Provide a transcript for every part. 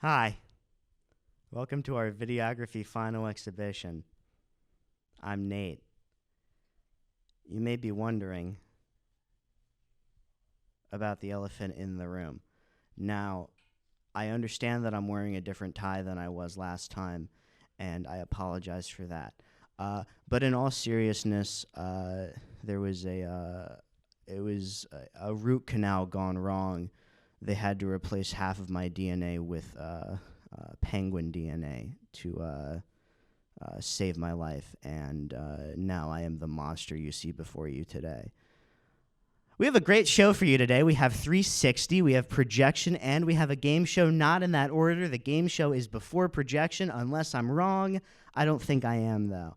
Hi, welcome to our Videography Final Exhibition. I'm Nate. You may be wondering about the elephant in the room. Now, I understand that I'm wearing a different tie than I was last time, and I apologize for that. But in all seriousness, there was a root canal gone wrong. They had to replace half of my DNA with penguin DNA to save my life, and now I am the monster you see before you today. We have a great show for you today. We have 360, we have projection, and we have a game show, not in that order. The game show is before projection, unless I'm wrong. I don't think I am, though.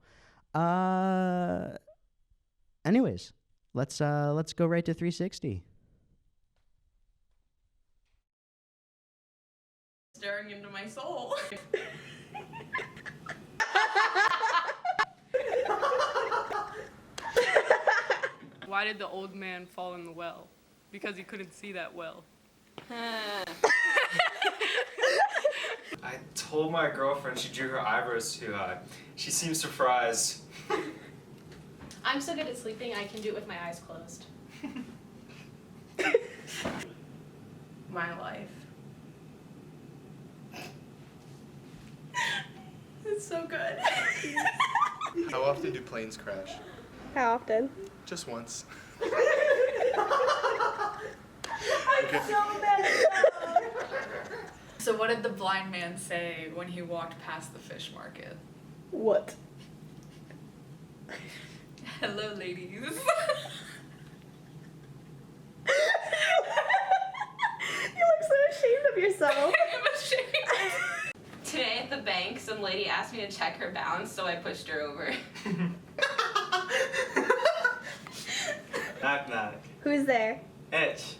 Anyways, let's go right to 360. Staring into my soul. Why did the old man fall in the well? Because he couldn't see that well. I told my girlfriend she drew her eyebrows too high. She seems surprised. I'm so good at sleeping, I can do it with my eyes closed. My life. It's so good. How often do planes crash? How often? Just once. I'm so bad at that. So what did the blind man say when he walked past the fish market? What? Hello, ladies. You look so ashamed of yourself. I'm ashamed. Today at the bank, some lady asked me to check her balance, so I pushed her over. Knock knock. Who's there? Etch.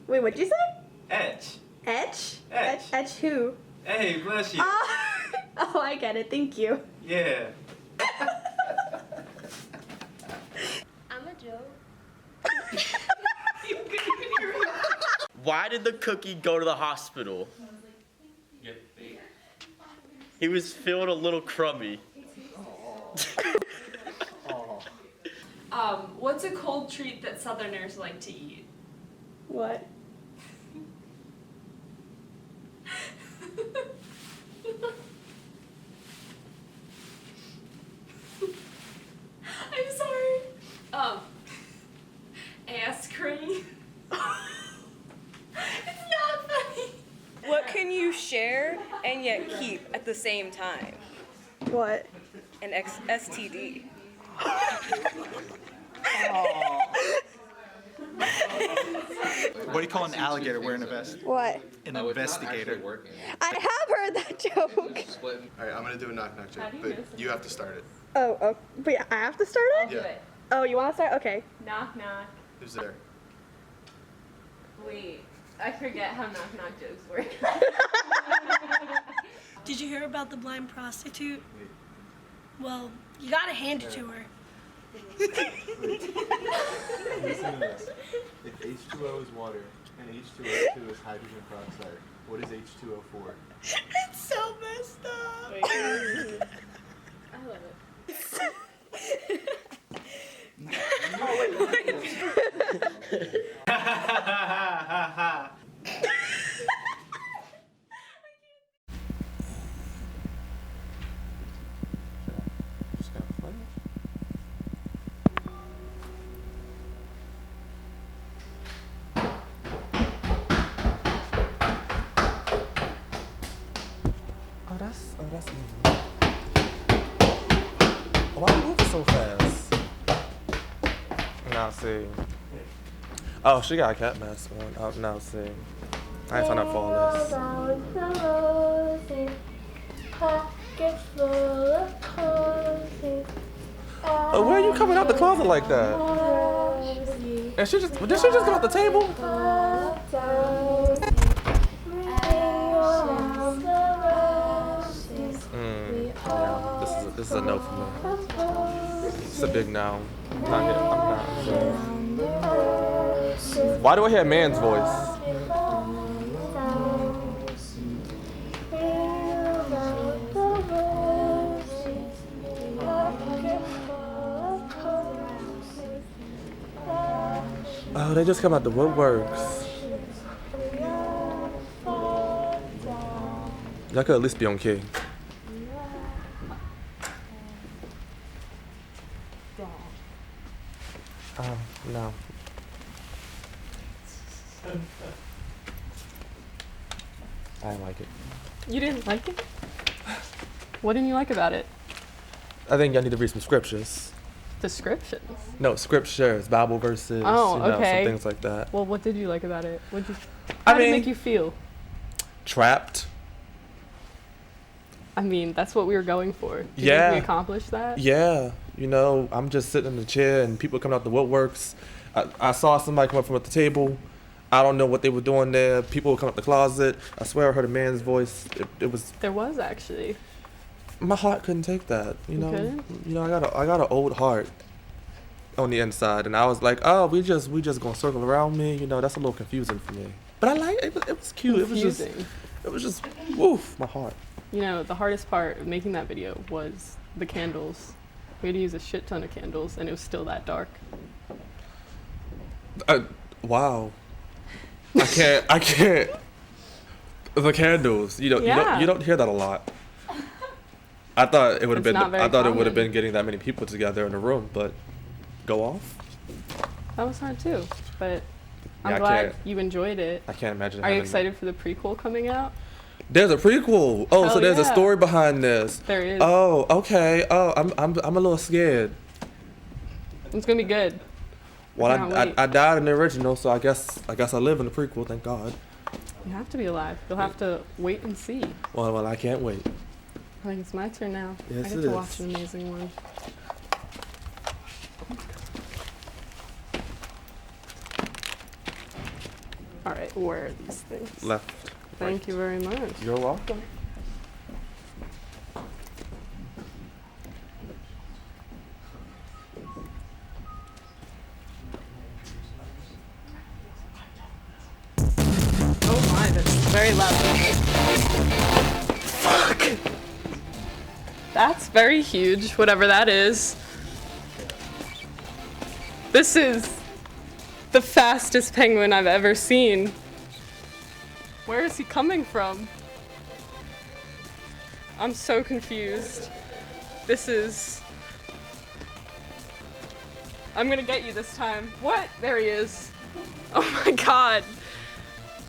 Wait, what'd you say? Etch. Etch? Etch. Etch who? Hey, bless you. Oh, I get it. Thank you. Yeah. I'm a joke. Why did the cookie go to the hospital? He was feeling a little crummy. What's a cold treat that Southerners like to eat? What? I'm sorry. Ass cream. It's not funny. What can you share and yet keep at the same time? What? An STD. What do you call an alligator wearing a vest? What? An investigator. I have heard that joke. Alright, I'm gonna do a knock knock joke, but you have to start it. Oh, but yeah, I have to start it? Yeah. Oh, you want to start? Okay. Knock knock. Who's there? Wait, I forget how knock knock jokes work. Did you hear about the blind prostitute? Well, you gotta hand it to her. Listen to this. If H2O is water and H2O2 is hydrogen peroxide, what is H2O for? It's so messed up. I love it. Just kind of funny. Oh, that's easy. Why are you moving so fast? Now see. Oh, she got a cat mask on. Oh, now see. I ain't trying to fall this. Oh, where are you coming out the closet like that? And did she just come out the table? Yeah, this is a no for me. It's a big no. I'm not. Why do I hear a man's voice? Oh, they just come out the woodworks. Y'all could at least be on key. Oh, no. I didn't like it. You didn't like it? What didn't you like about it? I think y'all need to read some scriptures. Descriptions. No, scriptures, Bible verses, Oh, you know, okay. some things like that. Well, what did you like about it? I How did it mean- make you feel? Trapped. I mean, that's what we were going for. Do you Yeah. think we accomplished that? Yeah, you know, I'm just sitting in the chair and people coming out the woodworks. I saw somebody come up from at the table. I don't know what they were doing there. People would come up the closet. I swear I heard a man's voice. It was, There was actually. my heart couldn't take that. You know, couldn't? you know, I got an old heart on the inside, and I was like, oh, we just gonna circle around me. You know, that's a little confusing for me. But I like it. It was cute. Confusing. It was just, woof, my heart. You know, the hardest part of making that video was the candles. We had to use a shit ton of candles, and it was still that dark. Wow. I can't. The candles, Yeah. you don't hear that a lot. I thought it would have It's been. not very I thought it would have common. been getting that many people together in a room, but go off. That was hard too, but I'm Yeah, I glad can't- you enjoyed it. I can't imagine. Are you having- excited for the prequel coming out? There's a prequel. Oh, so Hell there's a yeah. story behind this. There is. Oh, okay. Oh, I'm a little scared. It's gonna be good. Well, cannot wait. I died in the original, so I guess I live in the prequel. Thank God. You have to be alive. You'll have to wait and see. Well, I can't wait. I think it's my turn now. Yes, I get it to is. watch an amazing one. All right, where are these things? Left. Thank you very much. You're welcome. Oh my, that's very loud. Fuck. That's very huge, whatever that is. This is the fastest penguin I've ever seen. Where is he coming from? I'm so confused. This is... I'm gonna get you this time. What? There he is. Oh my god.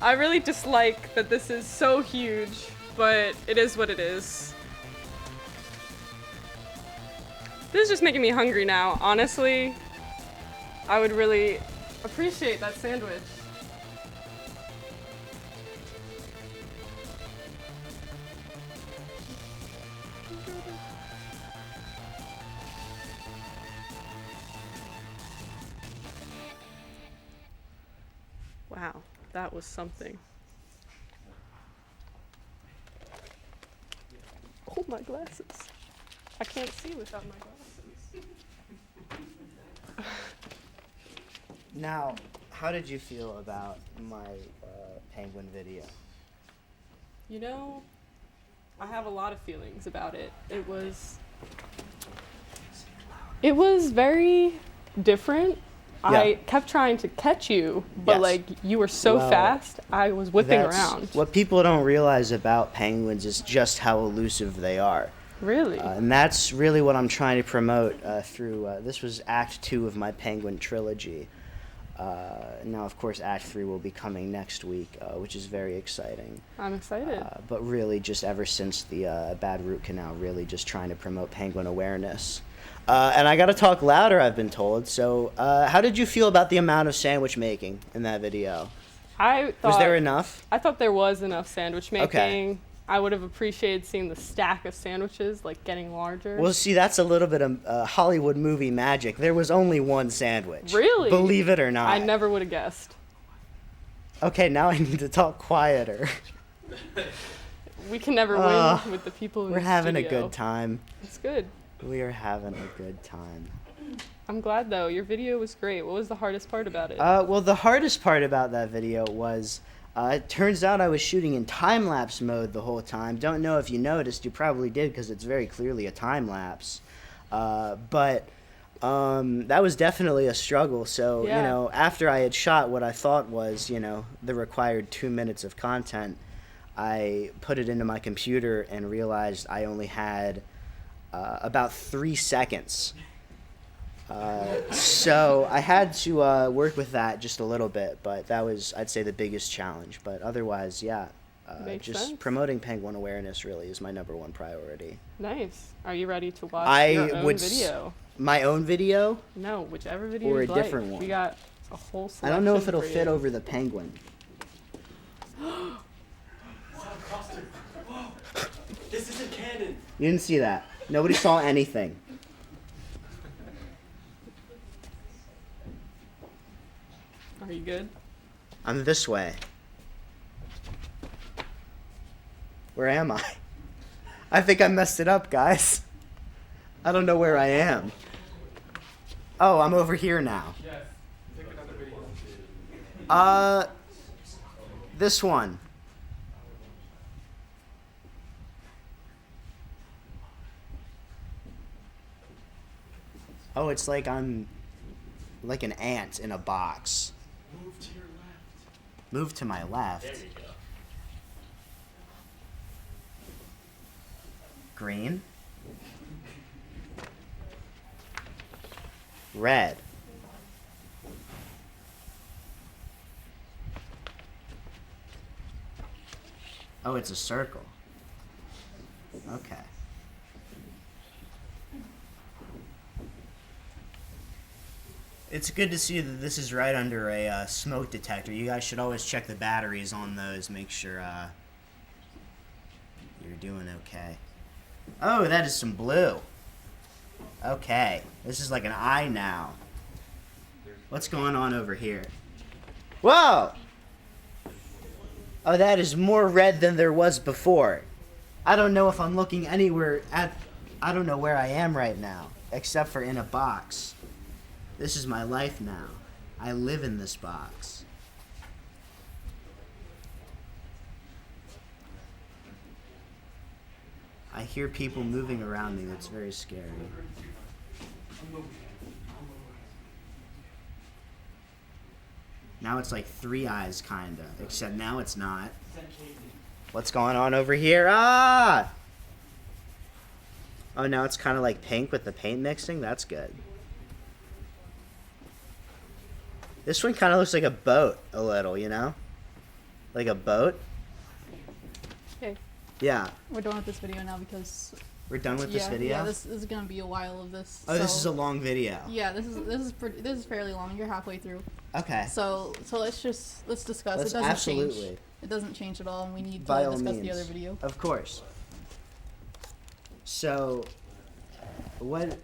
I really dislike that this is so huge, but it is what it is. This is just making me hungry now. Honestly, I would really appreciate that sandwich. Wow, that was something. Oh, my glasses. I can't see without my glasses. Now, how did you feel about my penguin video? You know, I have a lot of feelings about it. It was very different. Yeah. I kept trying to catch you, but Yes. like you were so Well, fast, I was whipping That's- around. What people don't realize about penguins is just how elusive they are. Really? And that's really what I'm trying to promote through, this was Act 2 of my Penguin trilogy. Now, of course, Act 3 will be coming next week, which is very exciting. I'm excited. But really, just ever since the bad root canal, really just trying to promote penguin awareness. And I got to talk louder, I've been told. So how did you feel about the amount of sandwich making in that video? I thought Was there enough? I thought there was enough sandwich making. Okay. I would have appreciated seeing the stack of sandwiches like getting larger. Well, see, that's a little bit of Hollywood movie magic. There was only one sandwich. Really? Believe it or not. I never would have guessed. Okay, now I need to talk quieter. We can never Uh, win with the people in We're the having a studio. good time. It's good. We are having a good time. I'm glad though. Your video was great. What was the hardest part about it? Well, the hardest part about that video was, it turns out I was shooting in time-lapse mode the whole time. Don't know if you noticed. You probably did because it's very clearly a time-lapse. But That was definitely a struggle. So, Yeah. you know, after I had shot what I thought was, you know, the required 2 minutes of content, I put it into my computer and realized I only had about 3 seconds. So I had to work with that just a little bit, but that was, I'd say, the biggest challenge. But otherwise, yeah, Makes just sense. promoting penguin awareness really is my #1 priority. Nice. Are you ready to watch I your own would video? My own video? No, whichever video Or a you'd like. different one. We got a whole selection. I don't know if it'll for fit you. over the penguin. This isn't canon. You didn't see that. Nobody saw anything. Are you good? I'm this way. Where am I? I think I messed it up, guys. I don't know where I am. Oh, I'm over here now. Yes. Take another video. This one. Oh, it's like I'm like an ant in a box. Move to your left. Move to my left. There you go. Green. Red. Oh, it's a circle. Okay. It's good to see that this is right under a smoke detector. You guys should always check the batteries on those, make sure you're doing okay. Oh, that is some blue. Okay, this is like an eye now. What's going on over here? Whoa! Oh, that is more red than there was before. I don't know if I'm looking anywhere at... I don't know where I am right now, except for in a box. This is my life now. I live in this box. I hear people moving around me. That's very scary. Now it's like 3 eyes, kinda. Except now it's not. What's going on over here? Ah! Oh, now it's kind of like pink with the paint mixing. That's good. This one kind of looks like a boat a little, you know? Like a boat? Okay, Yeah. we're done with this video now because We're done with this video? Yeah, this is gonna be a while of this. Oh, this is a long video. Yeah, this is fairly long. You're halfway through. Okay. So let's discuss. Let's it doesn't absolutely. change. It doesn't change at all, and we need By to all discuss means. the other video. Of course. So, what...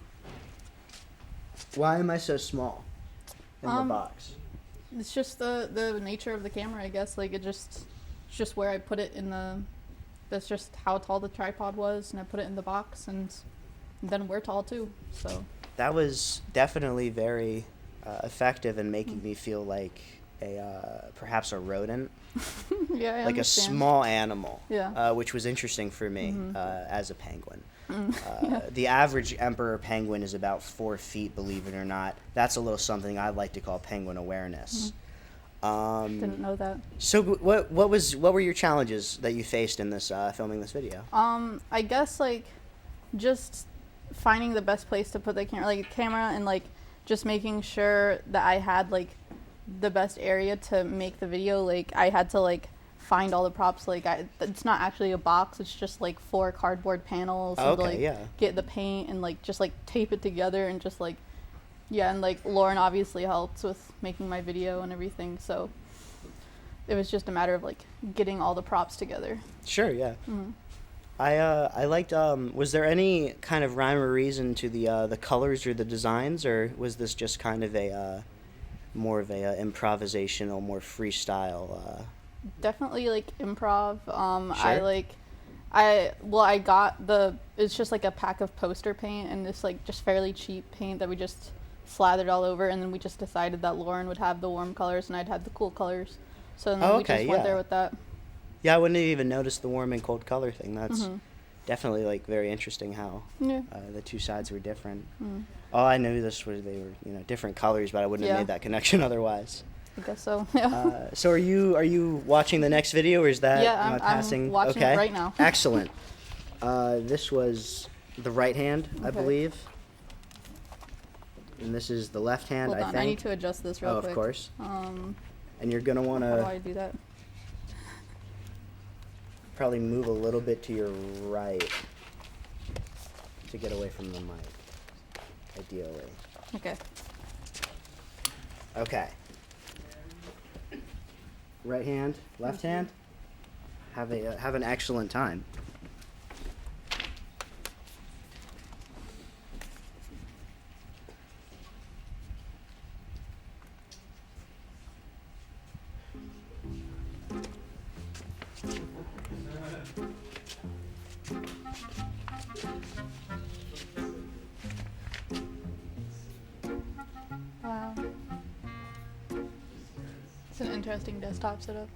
Why am I so small in the box? It's just the nature of the camera, I guess. Like it's just where I put it in the. That's just how tall the tripod was, and I put it in the box, and then we're tall too. So. That was definitely very effective in making me feel like perhaps a rodent. Yeah, I like understand. a small animal. Yeah. Which was interesting for me as a penguin. Yeah. The average emperor penguin is about 4 feet, believe it or not. That's a little something I'd like to call penguin awareness. Didn't know that. So what were your challenges that you faced in this filming this video? I guess like just finding the best place to put the camera and like just making sure that I had like the best area to make the video. Like I had to like find all the props. Like it's not actually a box. It's just like 4 cardboard panels. Oh, and, okay, like, yeah. Get the paint and like just like tape it together and just like yeah, and like Lauren obviously helped with making my video and everything. So it was just a matter of like getting all the props together. Sure, yeah. I liked. Was there any kind of rhyme or reason to the colors or the designs, or was this just kind of a more of a improvisational, more freestyle? Definitely like improv. Sure. I got it's just like a pack of poster paint and this like just fairly cheap paint that we just slathered all over, and then we just decided that Lauren would have the warm colors and I'd have the cool colors. So then we just went there with that. Yeah, I wouldn't have even noticed the warm and cold color thing. definitely like very interesting how Yeah. the two sides were different. Mm. All I knew they were different colors, but I wouldn't have made that connection otherwise. I guess so. Yeah. So are you watching the next video, or is that Yeah, passing? I'm watching okay. it right now. Excellent. This was the right hand, I Okay. believe, and this is the left hand. Hold I on, think. I need to adjust this real quick. Of course. Um, And you're gonna want how do to I do that? probably move a little bit to your right to get away from the mic, ideally. Okay. Okay. Right hand, left hand. Have an excellent time. Wow. It's an interesting desktop setup.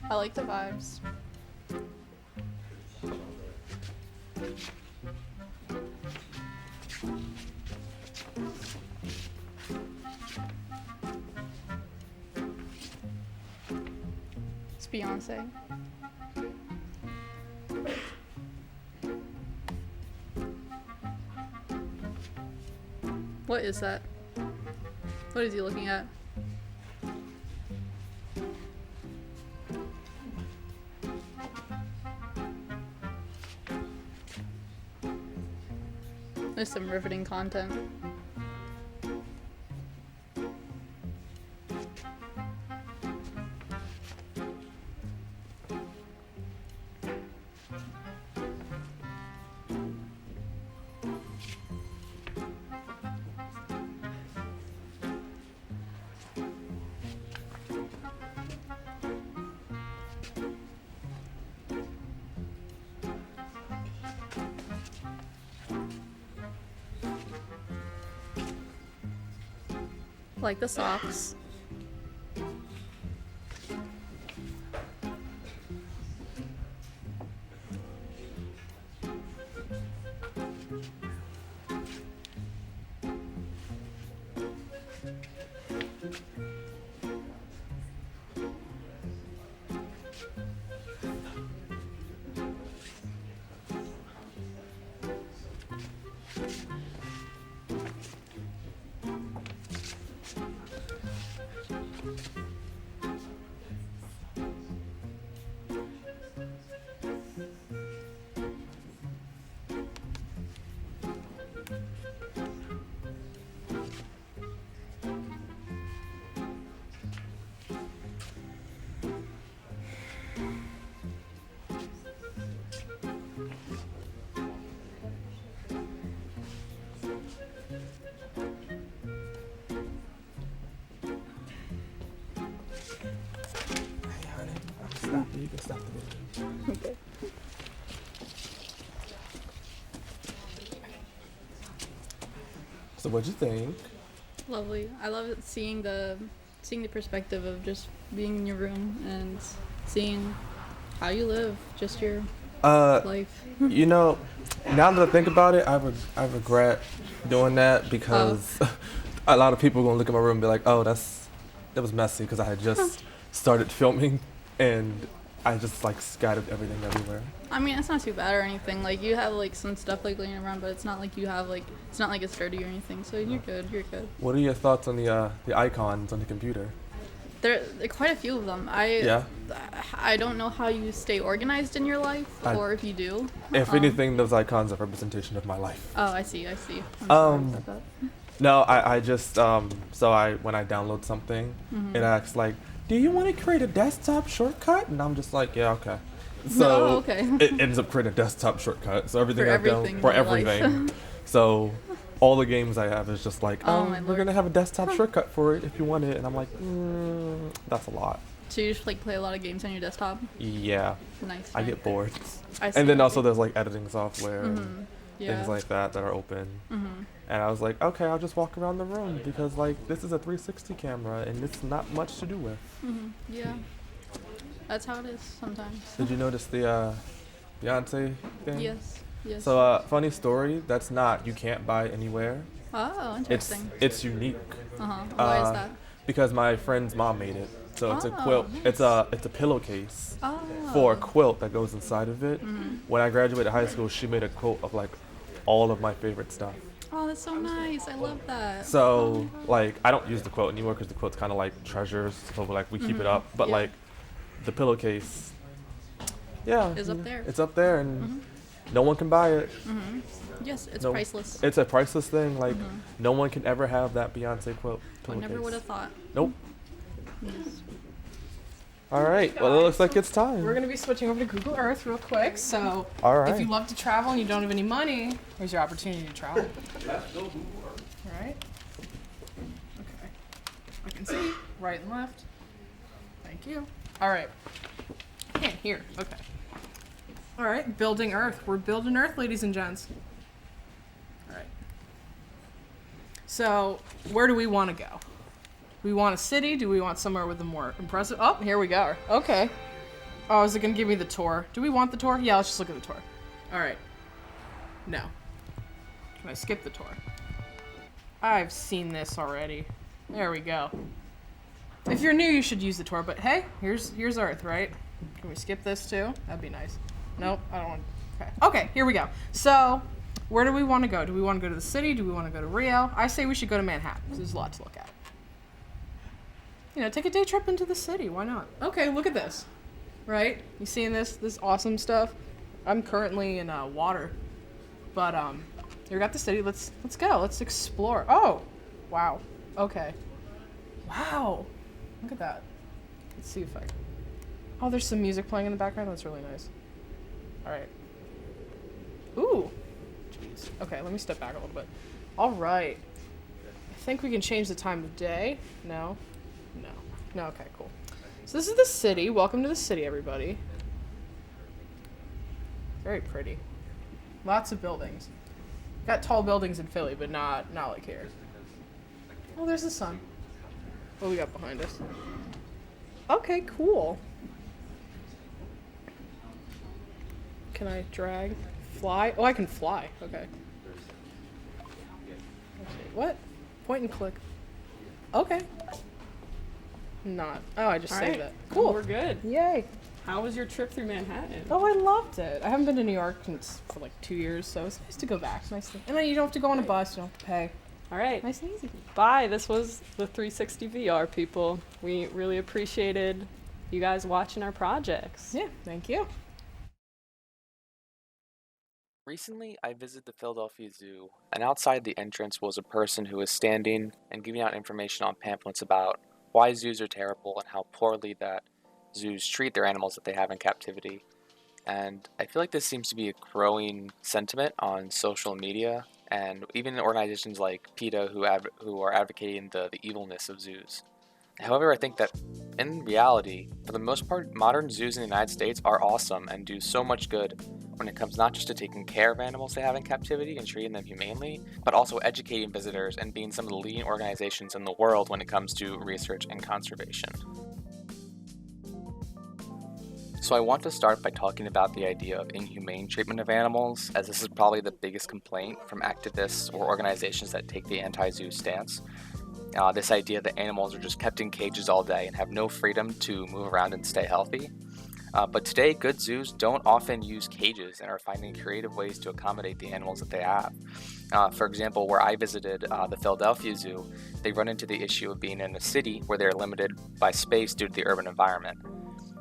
I like the vibes. It's Beyonce. What is that? What is he looking at? There's some riveting content. Like the socks. You can stop the video. Okay. So what'd you think? Lovely. I love it seeing the perspective of just being in your room and seeing how you live, just your life. You know, now that I think about it, I regret doing that because a lot of people are gonna look at my room and be like, "Oh, that was messy," because I had just started filming and I just like scattered everything everywhere. I mean, it's not too bad or anything. Like, you have like some stuff like laying around, but it's not like you have like, it's not like it's dirty or anything. So you're good. You're good. What are your thoughts on the icons on the computer? There are quite a few of them. I don't know how you stay organized in your life, or if you do. If anything, those icons are a representation of my life. Oh, I see. I'm sorry about that. No, I just so when I download something, it asks like, do you want to create a desktop shortcut? And I'm just like, yeah, okay. So it ends up creating a desktop shortcut. So everything I've done for everything. So all the games I have is just like, we're gonna have a desktop shortcut for it if you want it. And I'm like, that's a lot. So you just like play a lot of games on your desktop? Yeah. Nice. I get bored. I see, and then also there's like editing software and yeah. things like that are open. And I was like, okay, I'll just walk around the room because like this is a 360 camera and it's not much to do with. Yeah. That's how it is sometimes. Did you notice the Beyonce thing. Yes. Yes. So, funny story. That's not. You can't buy anywhere. Oh, interesting. It's unique. Why is that? Because my friend's mom made it. So it's a quilt. Nice. It's a pillowcase Oh. for a quilt that goes inside of it. When I graduated high school, she made a quilt of like all of my favorite stuff. Oh, that's so nice. I love that. So like I don't use the quilt anymore because the quilt's kind of like treasures. So like we keep it up. But Yeah. like the pillowcase, yeah, Is up there. It's up there, and no one can buy it. Yes, it's No- priceless. It's a priceless thing. Like no one can ever have that Beyonce quilt. I never pillowcase. would have thought. Nope. All right. Well, it looks like it's time. We're gonna be switching over to Google Earth real quick. So All right. if you love to travel and you don't have any money, here's your opportunity to travel. Let's go Google Earth. All right. Okay. I can see right and left. Thank you. All right. Can't hear. Okay. All right. Building Earth. We're building Earth, ladies and gents. All right. So where do we want to go? Do we want a city? Do we want somewhere with a more impressive? Oh, here we go. Okay. Oh, is it gonna give me the tour? Do we want the tour? Yeah, let's just look at the tour. All right. No. Can I skip the tour? I've seen this already. There we go. If you're new, you should use the tour. But hey, here's Earth, right? Can we skip this too? That'd be nice. Nope, I don't want. Okay. Okay, here we go. So, where do we want to go? Do we want to go to the city? Do we want to go to Rio? I say we should go to Manhattan. 'Cause there's a lot to look at. You know, take a day trip into the city. Why not? Okay, look at this. Right? You seeing this? This awesome stuff. I'm currently in water, but here we got the city. Let's go. Let's explore. Oh, wow. Okay. Wow. Look at that. Let's see if I. Oh, there's some music playing in the background. That's really nice. All right. Ooh. Jeez. Okay, let me step back a little bit. All right. I think we can change the time of day. No. No. No. Okay. Cool. So this is the city. Welcome to the city, everybody. Very pretty. Lots of buildings. Got tall buildings in Philly, but not like here. Oh, there's the sun. What we got behind us? Okay, cool. Can I drag? Fly? Oh, I can fly. Okay. What? Point and click. Okay. Not. Oh, I just All saved right. it. Cool. We're good. Yay. How was your trip through Manhattan? Oh, I loved it. I haven't been to New York for like 2 years, so it's nice to go back. Nice to, and then you don't have to go on a bus. You don't have to pay. All right. Nice and easy. Bye. This was the 360 VR people. We really appreciated you guys watching our projects. Yeah. Thank you. Recently, I visited the Philadelphia Zoo, and outside the entrance was a person who was standing and giving out information on pamphlets about why zoos are terrible and how poorly that zoos treat their animals that they have in captivity. And I feel like this seems to be a growing sentiment on social media, and even in organizations like PETA who are advocating the evilness of zoos. However, I think that in reality, for the most part, modern zoos in the United States are awesome and do so much good when it comes not just to taking care of animals they have in captivity and treating them humanely, but also educating visitors and being some of the leading organizations in the world when it comes to research and conservation. So I want to start by talking about the idea of inhumane treatment of animals, as this is probably the biggest complaint from activists or organizations that take the anti-zoo stance. This idea that animals are just kept in cages all day and have no freedom to move around and stay healthy. But today, good zoos don't often use cages and are finding creative ways to accommodate the animals that they have. For example, where I visited the Philadelphia Zoo, they run into the issue of being in a city where they're limited by space due to the urban environment.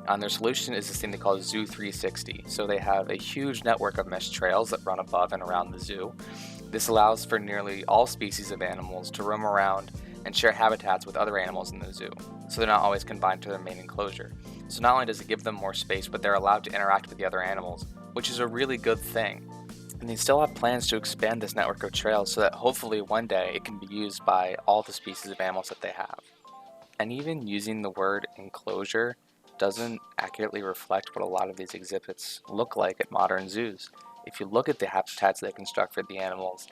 And their solution is this thing they call Zoo 360. So they have a huge network of mesh trails that run above and around the zoo. This allows for nearly all species of animals to roam around and share habitats with other animals in the zoo, so they're not always confined to their main enclosure. So not only does it give them more space, but they're allowed to interact with the other animals, which is a really good thing. And they still have plans to expand this network of trails so that hopefully one day it can be used by all the species of animals that they have. And even using the word enclosure doesn't accurately reflect what a lot of these exhibits look like at modern zoos. If you look at the habitats they construct for the animals,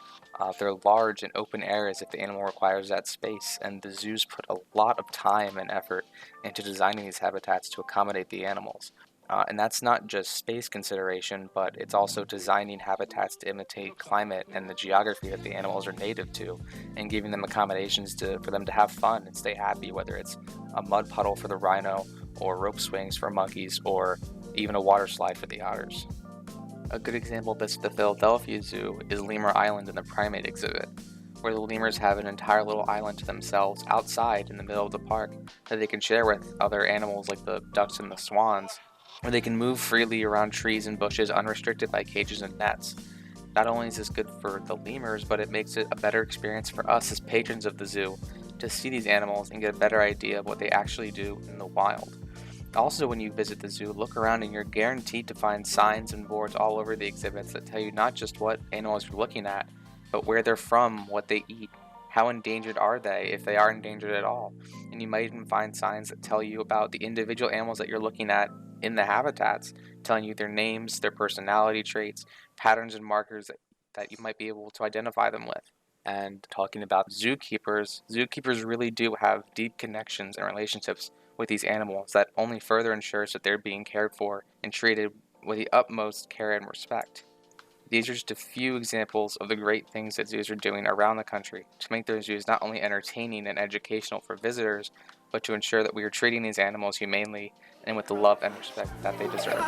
they're large and open areas if the animal requires that space, and the zoos put a lot of time and effort into designing these habitats to accommodate the animals. And that's not just space consideration, but it's also designing habitats to imitate climate and the geography that the animals are native to, and giving them accommodations for them to have fun and stay happy, whether it's a mud puddle for the rhino, or rope swings for monkeys, or even a water slide for the otters. A good example of this at the Philadelphia Zoo is Lemur Island in the primate exhibit, where the lemurs have an entire little island to themselves outside in the middle of the park that they can share with other animals like the ducks and the swans, where they can move freely around trees and bushes unrestricted by cages and nets. Not only is this good for the lemurs, but it makes it a better experience for us as patrons of the zoo to see these animals and get a better idea of what they actually do in the wild. Also, when you visit the zoo, look around and you're guaranteed to find signs and boards all over the exhibits that tell you not just what animals you're looking at, but where they're from, what they eat, how endangered are they, if they are endangered at all. And you might even find signs that tell you about the individual animals that you're looking at in the habitats, telling you their names, their personality traits, patterns and markers that you might be able to identify them with. And talking about zookeepers really do have deep connections and relationships with these animals that only further ensures that they're being cared for and treated with the utmost care and respect. These are just a few examples of the great things that zoos are doing around the country to make their zoos not only entertaining and educational for visitors, but to ensure that we are treating these animals humanely and with the love and respect that they deserve.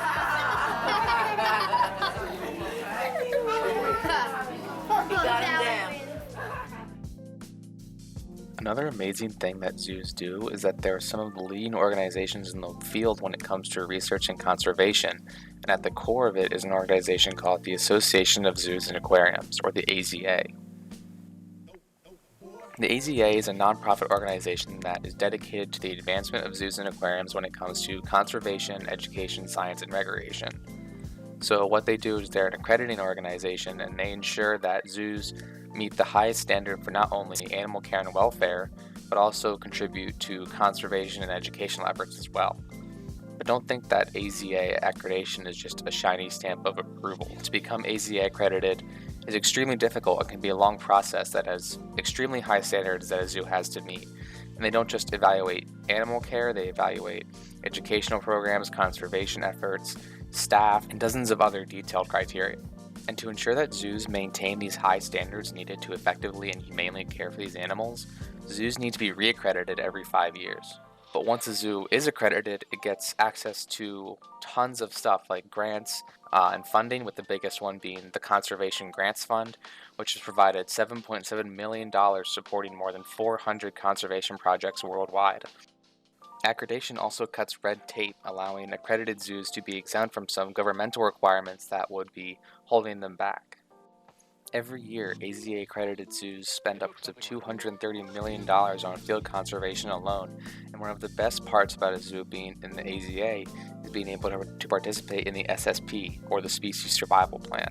Another amazing thing that zoos do is that they're some of the leading organizations in the field when it comes to research and conservation, and at the core of it is an organization called the Association of Zoos and Aquariums, or the AZA. The AZA is a nonprofit organization that is dedicated to the advancement of zoos and aquariums when it comes to conservation, education, science, and recreation. So what they do is they're an accrediting organization, and they ensure that zoos meet the highest standard for not only animal care and welfare, but also contribute to conservation and educational efforts as well. But don't think that AZA accreditation is just a shiny stamp of approval. To become AZA accredited is extremely difficult and can be a long process that has extremely high standards that a zoo has to meet. And they don't just evaluate animal care, they evaluate educational programs, conservation efforts, staff, and dozens of other detailed criteria. And to ensure that zoos maintain these high standards needed to effectively and humanely care for these animals, zoos need to be reaccredited every 5 years. But once a zoo is accredited, it gets access to tons of stuff like grants and funding, with the biggest one being the Conservation Grants Fund, which has provided $7.7 million supporting more than 400 conservation projects worldwide. Accreditation also cuts red tape, allowing accredited zoos to be exempt from some governmental requirements that would be holding them back. Every year, AZA accredited zoos spend up to $230 million on field conservation alone, and one of the best parts about a zoo being in the AZA is being able to participate in the SSP, or the Species Survival Plan.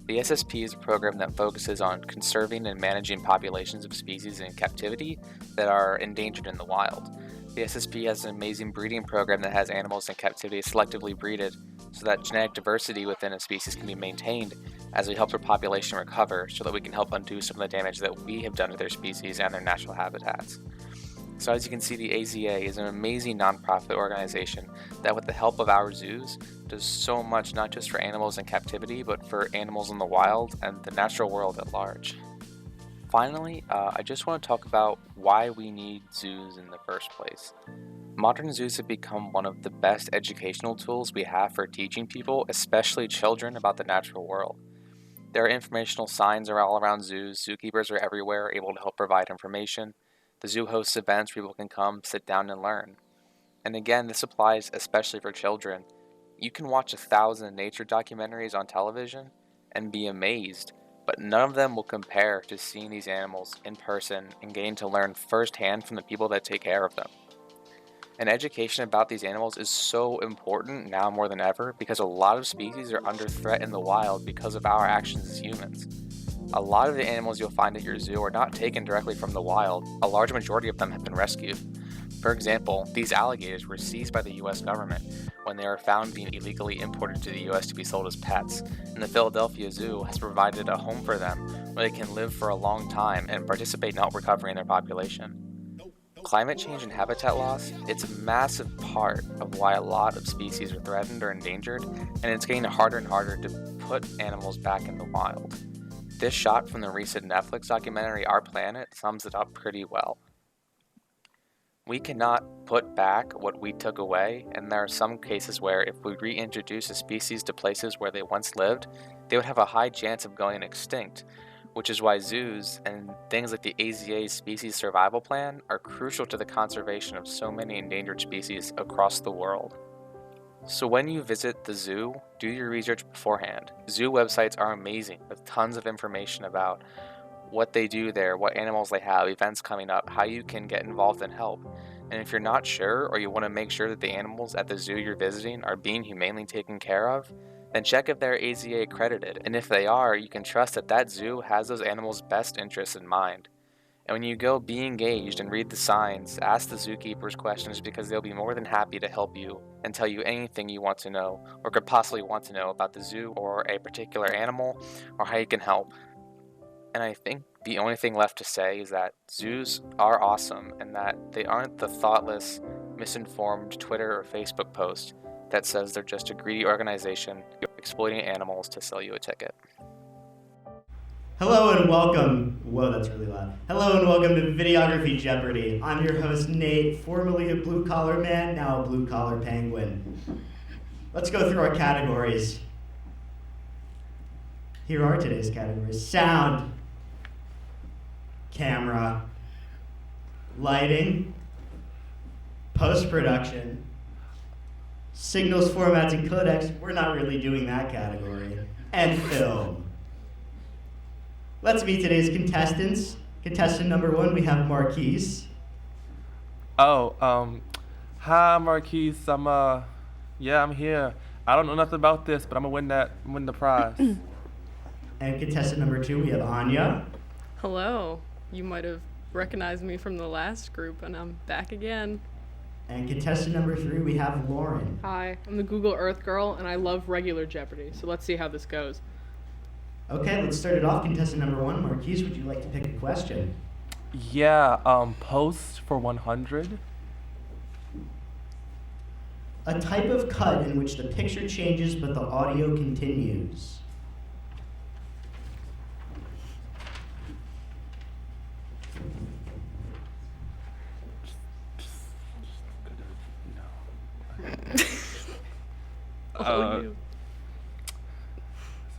The SSP is a program that focuses on conserving and managing populations of species in captivity that are endangered in the wild. The SSP has an amazing breeding program that has animals in captivity selectively breeded so that genetic diversity within a species can be maintained as we help their population recover, so that we can help undo some of the damage that we have done to their species and their natural habitats. So as you can see, the AZA is an amazing nonprofit organization that, with the help of our zoos, does so much not just for animals in captivity, but for animals in the wild and the natural world at large. Finally, I just want to talk about why we need zoos in the first place. Modern zoos have become one of the best educational tools we have for teaching people, especially children, about the natural world. There are informational signs all around zoos, zookeepers are everywhere able to help provide information. The zoo hosts events where people can come, sit down, and learn. And again, this applies especially for children. You can watch 1,000 nature documentaries on television and be amazed, but none of them will compare to seeing these animals in person and getting to learn firsthand from the people that take care of them. And education about these animals is so important now more than ever, because a lot of species are under threat in the wild because of our actions as humans. A lot of the animals you'll find at your zoo are not taken directly from the wild. A large majority of them have been rescued. For example, these alligators were seized by the US government when they were found being illegally imported to the US to be sold as pets, and the Philadelphia Zoo has provided a home for them where they can live for a long time and participate in help recovering their population. Climate change and habitat loss, it's a massive part of why a lot of species are threatened or endangered, and it's getting harder and harder to put animals back in the wild. This shot from the recent Netflix documentary Our Planet sums it up pretty well. We cannot put back what we took away, and there are some cases where if we reintroduce a species to places where they once lived, they would have a high chance of going extinct, which is why zoos and things like the AZA's Species Survival Plan are crucial to the conservation of so many endangered species across the world. So when you visit the zoo, do your research beforehand. Zoo websites are amazing with tons of information about what they do there, what animals they have, events coming up, how you can get involved and help. And if you're not sure or you want to make sure that the animals at the zoo you're visiting are being humanely taken care of, then check if they're AZA accredited. And if they are, you can trust that that zoo has those animals' best interests in mind. And when you go, be engaged and read the signs, ask the zookeepers questions because they'll be more than happy to help you and tell you anything you want to know or could possibly want to know about the zoo or a particular animal or how you can help. And I think the only thing left to say is that zoos are awesome and that they aren't the thoughtless, misinformed Twitter or Facebook post that says they're just a greedy organization exploiting animals to sell you a ticket. Hello and welcome. Whoa, that's really loud. Hello and welcome to Videography Jeopardy. I'm your host, Nate, formerly a blue-collar man, now a blue-collar penguin. Let's go through our categories. Here are today's categories. Sound, camera, lighting, post-production, signals, formats, and codecs. We're not really doing that category. And film. Let's meet today's contestants. Contestant number 1, we have Marquise. Hi Marquise. I'm here. I don't know nothing about this, but I'm gonna win the prize. And contestant number 2, we have Anya. Hello. You might have recognized me from the last group, and I'm back again. And contestant number 3, we have Lauren. Hi, I'm the Google Earth girl, and I love regular Jeopardy, so let's see how this goes. Okay, let's start it off. Contestant number 1, Marquise, would you like to pick a question? Yeah, post for 100. A type of cut in which the picture changes but the audio continues.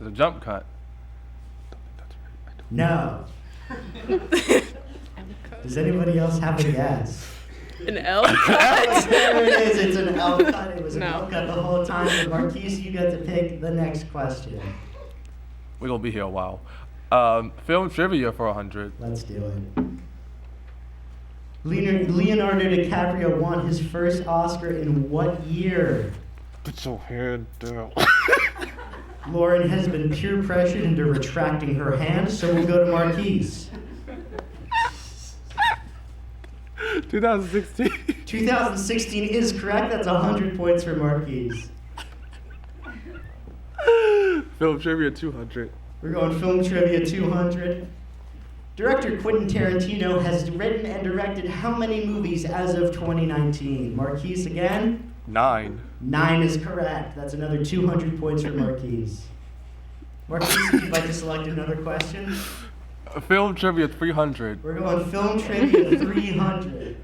Is it a jump cut? No. Does anybody else have a guess? An L cut? There it is, it's an L cut. It was an L cut the whole time. But Marquise, you get to pick the next question. We're gonna be here a while. Film trivia for 100. Let's do it. Leonardo DiCaprio won his first Oscar in what year? Put your hand down. Lauren has been peer pressured into retracting her hand, so we'll go to Marquise. 2016. 2016 is correct. That's 100 points for Marquise. Film trivia 200. We're going film trivia 200. Director Quentin Tarantino has written and directed how many movies as of 2019? Marquise again? 9. 9 is correct. That's another 200 points for Marquise. Marquise, would you like to select another question? Film trivia 300. We're going film trivia 300.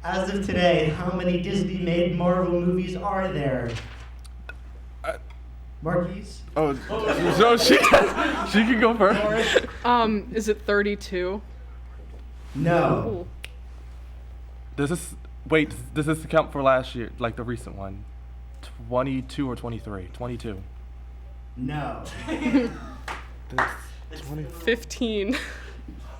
As of today, how many Disney-made Marvel movies are there? Marquise? Oh, so she can go first. Is it 32? No. Does this count for last year, like the recent one? 22 or 23? 22. No. 15.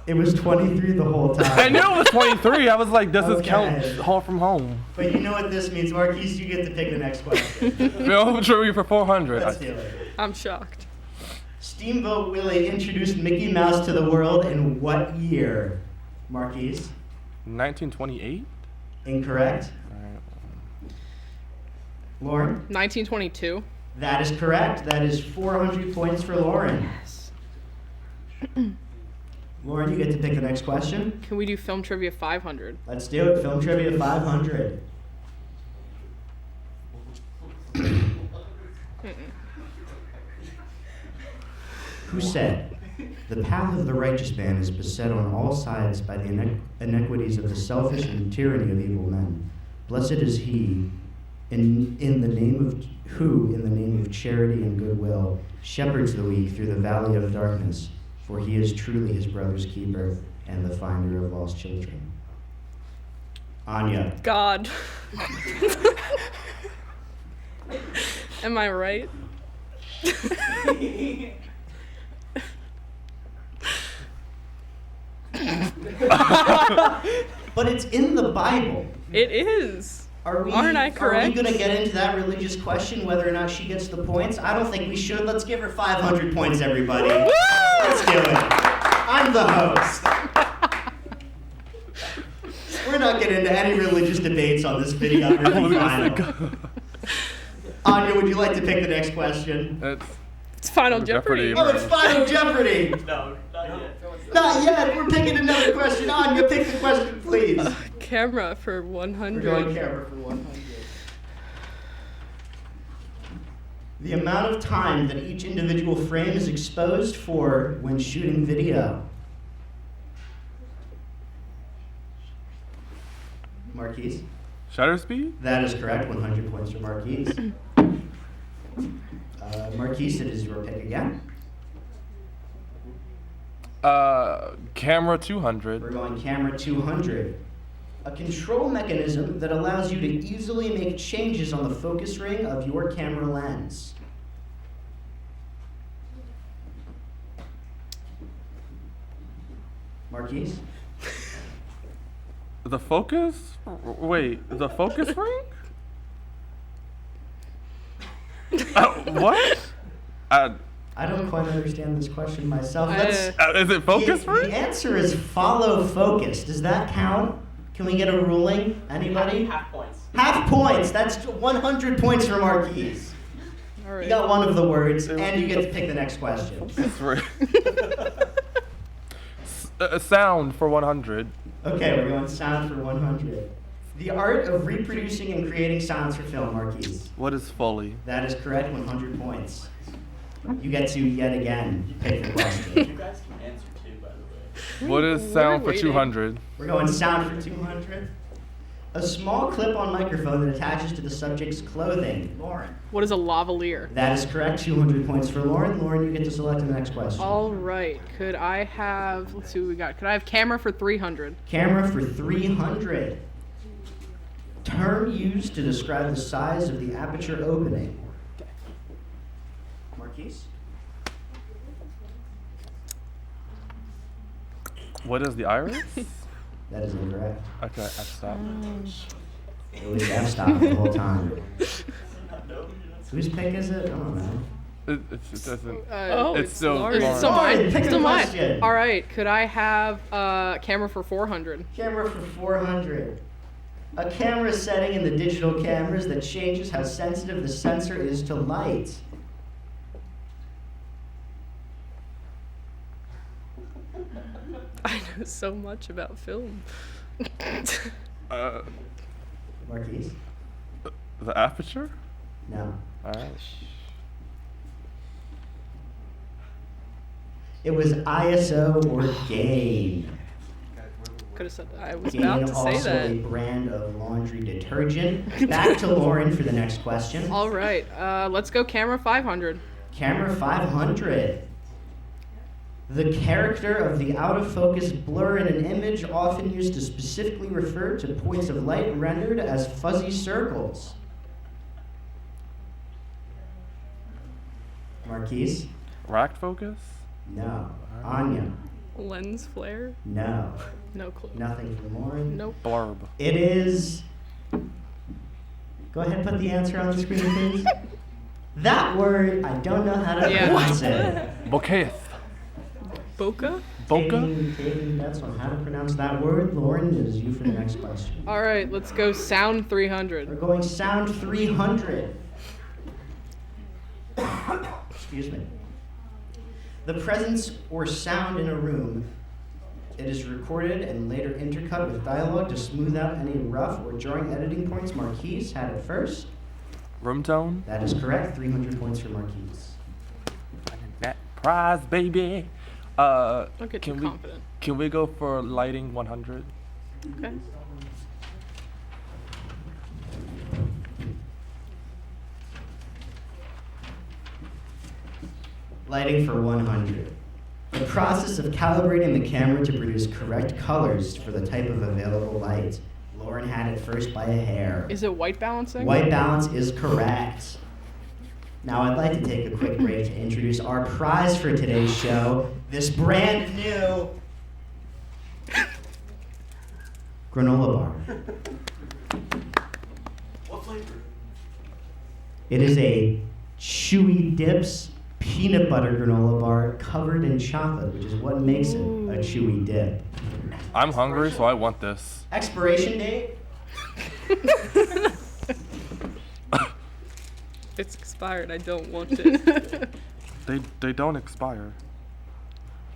It was 23 the whole time. I knew it was 23. I was like, does this count Okay. Home from Home? But you know what this means. Marquise, you get to pick the next question. Film trivia for 400. Let's do it. I'm shocked. Steamboat Willie introduced Mickey Mouse to the world in what year? Marquise? 1928? Incorrect. Lauren? 1922. That is correct. That is 400 points for Lauren. Yes. Lauren, you get to pick the next question. Can we do film trivia 500? Let's do it. Film Trivia 500. Who said, "The path of the righteous man is beset on all sides by the inequities of the selfish and tyranny of evil men. Blessed is he in the name of charity and goodwill, shepherds the weak through the valley of darkness, for he is truly his brother's keeper and the finder of lost children." Anya. God. Am I right? But it's in the Bible. It is. Aren't I correct? Are we going to get into that religious question, whether or not she gets the points? I don't think we should. Let's give her 500 points, everybody. Let's do it. I'm the host. We're not getting into any religious debates on this videography final. Anya, would you like to pick the next question? It's Final Jeopardy. Oh, it's Final Jeopardy! No, not yet. Not yet. We're picking another question. Anya, pick the question, please. Camera for 100. We're going camera for 100. The amount of time that each individual frame is exposed for when shooting video. Marquise? Shutter speed? That is correct. 100 points for Marquise. Marquise, it is your pick again. Camera 200. We're going camera 200. A control mechanism that allows you to easily make changes on the focus ring of your camera lens. Marquise? The focus? Wait, the focus ring? What? I don't quite understand this question myself. Is it focus ring? The answer is follow focus. Does that count? Can we get a ruling? Anybody? Half points. Half points. That's 100 points for Marquise. All right. You got one of the words, and you get to pick the next question. That's right. Sound for 100. Okay, we're going sound for 100. The art of reproducing and creating sounds for film, Marquise. What is Foley? That is correct, 100 points. You get to, yet again, pick the question. You guys can answer too, by the way. What is sound for 200? We're going sound for 200. A small clip-on microphone that attaches to the subject's clothing. Lauren. What is a lavalier? That is correct, 200 points for Lauren. Lauren, you get to select the next question. All right. Could I have, let's see what we got. Could I have camera for 300? Camera for 300. Term used to describe the size of the aperture opening. Marquise? What is the iris? That is incorrect. Okay, I've stopped. It was f-stop the whole time. Whose pick is it? I don't know. It doesn't. It's still Lauren. Lauren. It's still mine. Pick It's a still mine. question. All right. Could I have camera for 400? Camera for 400. A camera setting in the digital cameras that changes how sensitive the sensor is to light. I know so much about film. Marquise? The aperture? No. Alright. It was ISO or gain. Could have said I was Gain, about to say also that. a brand of laundry detergent. Back to Lauren for the next question. All right. Let's go camera 500. Camera 500. The character of the out-of-focus blur in an image often used to specifically refer to points of light rendered as fuzzy circles. Marquise? Racked focus? No. Anya? Lens flare? No. No clue. Nothing from Lauren? Nope. Blurb. It is... Go ahead and put the answer on the screen, please. That word, I don't know how to pronounce it. Bokeh. Boca? Boca? Taking bets on how to pronounce that word. Lauren, it is you for the next question. All right. Let's go sound 300. We're going sound 300. Excuse me. The presence or sound in a room It is recorded and later intercut with dialogue to smooth out any rough or jarring editing points. Marquise had it first. Room tone. That is correct. 300 points for Marquise. That prize, baby. Don't get too Can confident. Can we go for lighting 100? Okay. Lighting for 100. The process of calibrating the camera to produce correct colors for the type of available light. Lauren had it first by a hair. Is it white balancing? White balance is correct. Now I'd like to take a quick break to introduce our prize for today's show, this brand new granola bar. What flavor? It is a Chewy Dips peanut butter granola bar covered in chocolate, which is what makes it a Chewy Dip. I'm hungry, so I want this. Expiration date? It's expired. I don't want it. They don't expire.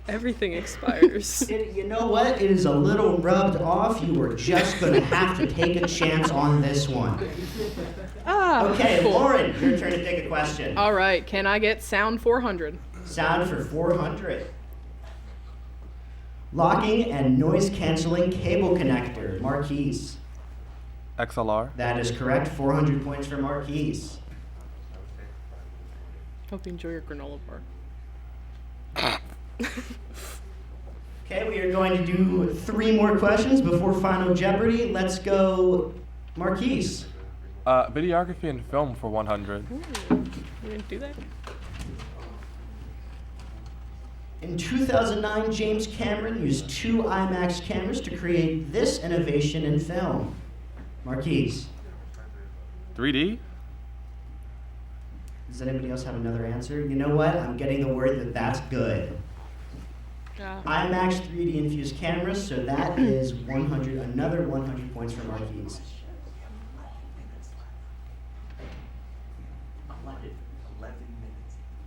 Everything expires. You know what? It is a little rubbed off. You were just going to have to take a chance on this one. Okay, cool. Lauren, your turn to take a question. All right. Can I get sound 400? Sound for 400. Locking and noise canceling cable connector. Marquise. XLR. That is correct. 400 points for Marquise. Hope you enjoy your granola bar. Okay, we are going to do 3 more questions before Final Jeopardy. Let's go, Marquise. Videography and film for 100. Ooh, we didn't do that? In 2009, James Cameron used 2 IMAX cameras to create this innovation in film. Marquise. 3D. Does anybody else have another answer? You know what? I'm getting the word that that's good. IMAX 3D infused cameras, so that is 100, another 100 points for Marquise.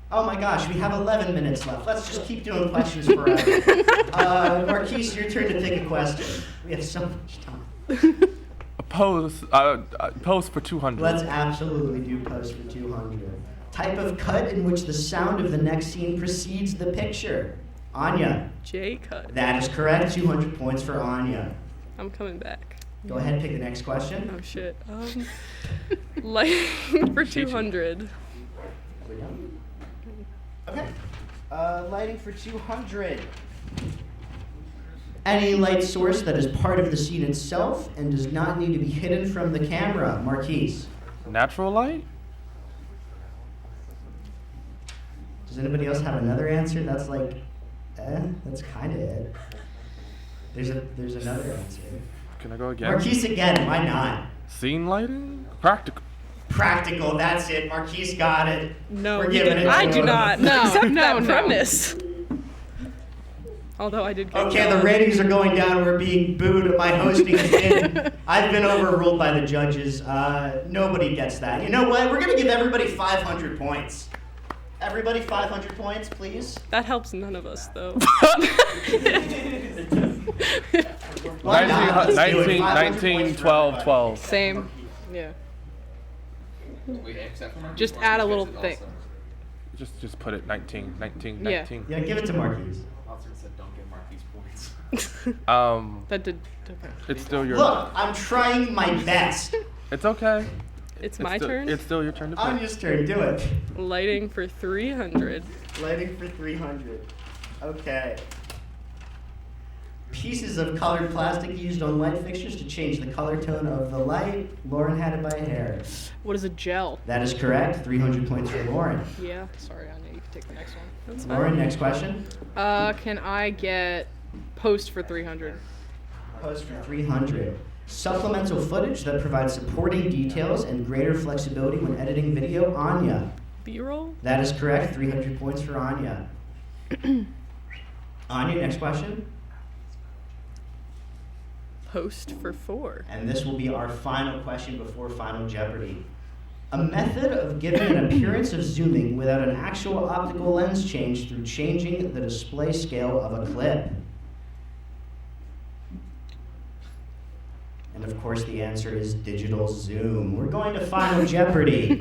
Oh my gosh, we have 11 minutes left. Let's just keep doing questions forever. Marquise, your turn to pick a question. We have so much time. Pose for 200. Let's absolutely do pose for 200. Type of cut in which the sound of the next scene precedes the picture. Anya. J-cut. That is correct. 200 points for Anya. I'm coming back. Go ahead and pick the next question. Oh shit. Lighting for 200. We're done. Okay. Lighting for 200. Any light source that is part of the scene itself and does not need to be hidden from the camera. Marquise. Natural light? Does anybody else have another answer? That's like, that's kind of it. There's another answer. Can I go again? Marquise again, why not? Scene lighting? Practical. Practical, that's it. Marquise got it. No, We're giving it I to do him. not accept that premise. Although I did get Okay, the ratings are going down. We're being booed. My hosting has been, I've been overruled by the judges. Nobody gets that. You know what? We're going to give everybody 500 points. Everybody 500 points, please. That helps none of us, though. 19, 12, 12. Same. Yeah. Just add a little thing. Just put it 19, 19, Yeah. 19. Yeah, give it to Marquise. Don't give Marquise points. That did. Okay. It's still your. Look, I'm trying my best. It's okay. It's my turn? It's still your turn to pick. Anya's turn, do it. Lighting for 300. Lighting for 300. Okay. Pieces of colored plastic used on light fixtures to change the color tone of the light. Lauren had it by a hair. What is a gel? That is correct. 300 points for Lauren. Yeah. Sorry, Anya. You can take the next one. That's fine. Lauren, next question. Can I get post for 300? Post for 300. Supplemental footage that provides supporting details and greater flexibility when editing video. Anya. B-roll? That is correct. 300 points for Anya. Anya, next question. Post for 4. And this will be our final question before Final Jeopardy. A method of giving an appearance of zooming without an actual optical lens change through changing the display scale of a clip. And of course the answer is digital zoom. We're going to Final Jeopardy.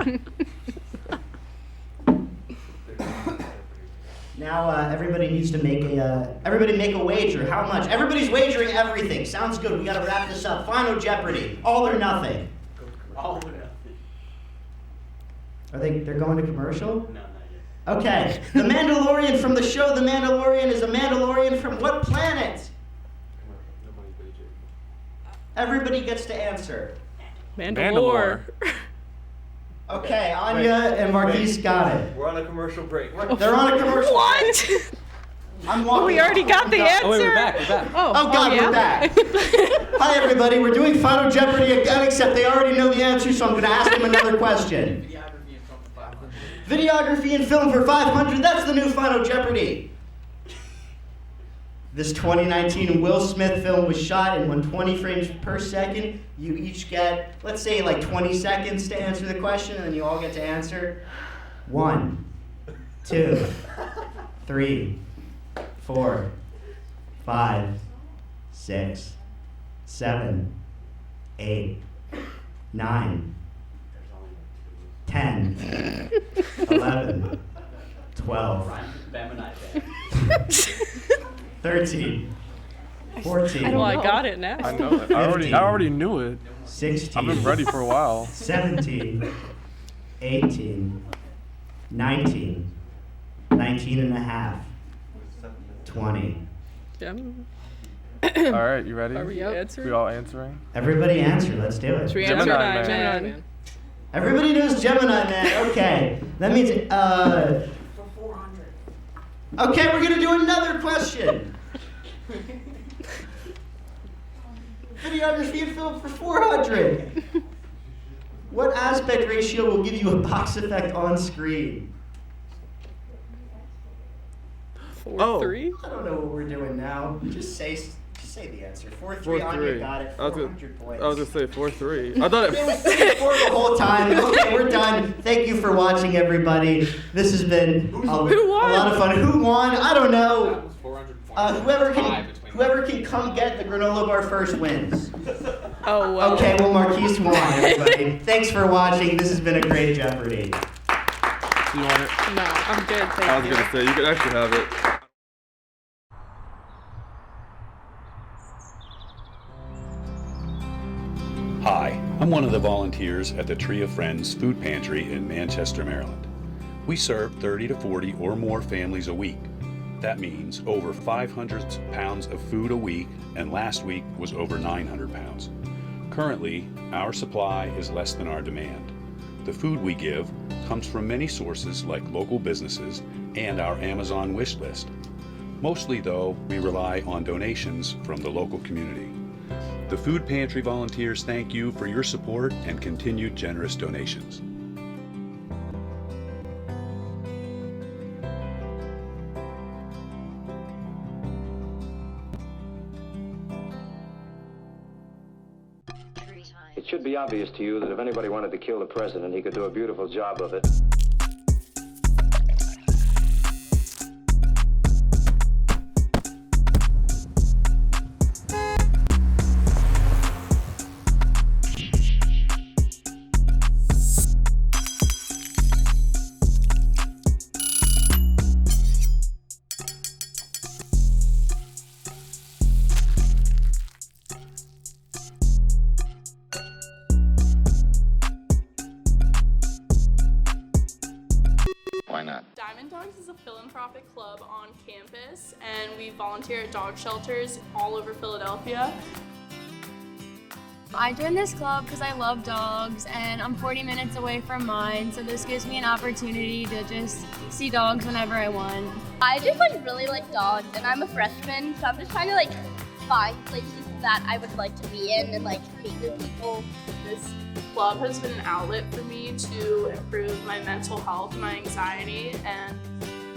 Now everybody needs to make a wager. How much? Everybody's wagering everything. Sounds good. We got to wrap this up. Final Jeopardy. All or nothing. All or nothing. They're going to commercial? No, not yet. Okay. The Mandalorian from the show The Mandalorian is a Mandalorian from what planet? Everybody gets to answer. Mandalore. Okay, Anya and Marquise got it. We're on a commercial break. They're on a commercial What? break. I'm walking. We already got the answer. Oh, wait, we're back. Oh God, yeah? we're back. Hi everybody, we're doing Final Jeopardy again, except they already know the answer, so I'm going to ask them another question. Videography and film for 500, that's the new Final Jeopardy. This 2019 Will Smith film was shot in 120 frames per second. You each get, let's say, like 20 seconds to answer the question, and then you all get to answer. 1, 2, 3, 4, 5, 6, 7, 8, 9, 10, 11, 12, 13, 14. Well, I got it now. I know it. I already knew it. 16. I've been ready for a while. 17, 18, 19, 19 and a half, 20. All right, you ready? Are we answering? We all answering? Everybody answer, let's do it. Should we Gemini answer? Man. Gemini Man. Everybody knows Gemini Man, okay. That means, okay, we're gonna do another question. Videography and film for 400. What aspect ratio will give you a box effect on screen? 4-3. I don't know what we're doing now. Just say the answer. 4-3. Anya got it. 400 points. I was gonna say 4-3. I thought It was 3-4 the whole time. Okay, we're done. Thank you for watching, everybody. This has been a lot of fun. Who won? I don't know. Whoever can come get the granola bar first wins. Oh, well. Okay, well, Marquise won, everybody. Thanks for watching. This has been a great Jeopardy. you want it. No, I'm good, thank you. I was gonna say you could actually have it. Hi, I'm one of the volunteers at the Tree of Friends Food Pantry in Manchester, Maryland. We serve 30 to 40 or more families a week. That means over 500 pounds of food a week, and last week was over 900 pounds. Currently, our supply is less than our demand. The food we give comes from many sources like local businesses and our Amazon wish list. Mostly, though, we rely on donations from the local community. The Food Pantry volunteers thank you for your support and continued generous donations. It should be obvious to you that if anybody wanted to kill the president, he could do a beautiful job of it. Why not? Diamond Dogs is a philanthropic club on campus, and we volunteer at dog shelters all over Philadelphia. I joined this club because I love dogs and I'm 40 minutes away from mine, so this gives me an opportunity to just see dogs whenever I want. I just really like dogs, and I'm a freshman, so I'm just trying to find places that I would like to be in and meet new people. This club has been an outlet for me to improve my mental health, my anxiety, and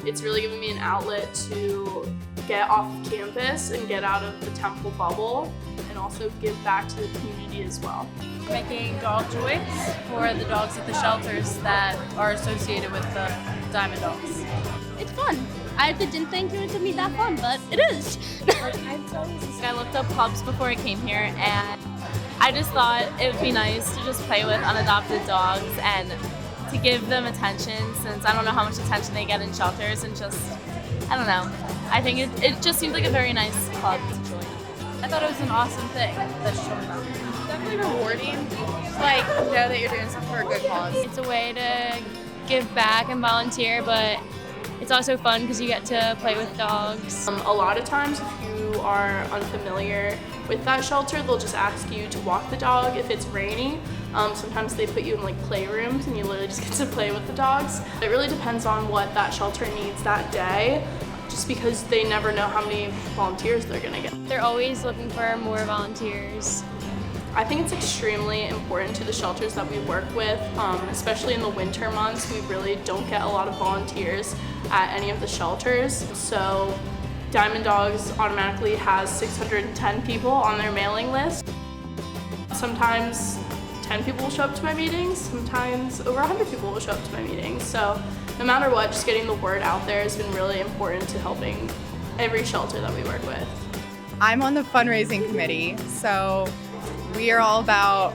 it's really given me an outlet to get off of campus and get out of the Temple bubble and also give back to the community as well. Making dog toys for the dogs at the shelters that are associated with the Diamond Dogs. It's fun. I didn't think it would be that fun, but it is. I looked up clubs before I came here, and I just thought it would be nice to just play with unadopted dogs and to give them attention, since I don't know how much attention they get in shelters, and just, I don't know. I think it just seems like a very nice club to join. I thought it was an awesome thing that she told me about. Definitely rewarding to like know that you're doing something for a good cause. It's a way to give back and volunteer, but it's also fun because you get to play with dogs. A lot of times, if you are unfamiliar with that shelter, they'll just ask you to walk the dog if it's rainy. Sometimes they put you in like playrooms and you literally just get to play with the dogs. It really depends on what that shelter needs that day, just because they never know how many volunteers they're gonna get. They're always looking for more volunteers. I think it's extremely important to the shelters that we work with, especially in the winter months. We really don't get a lot of volunteers at any of the shelters. So Diamond Dogs automatically has 610 people on their mailing list. Sometimes 10 people will show up to my meetings, sometimes over 100 people will show up to my meetings. So no matter what, just getting the word out there has been really important to helping every shelter that we work with. I'm on the fundraising committee, so we are all about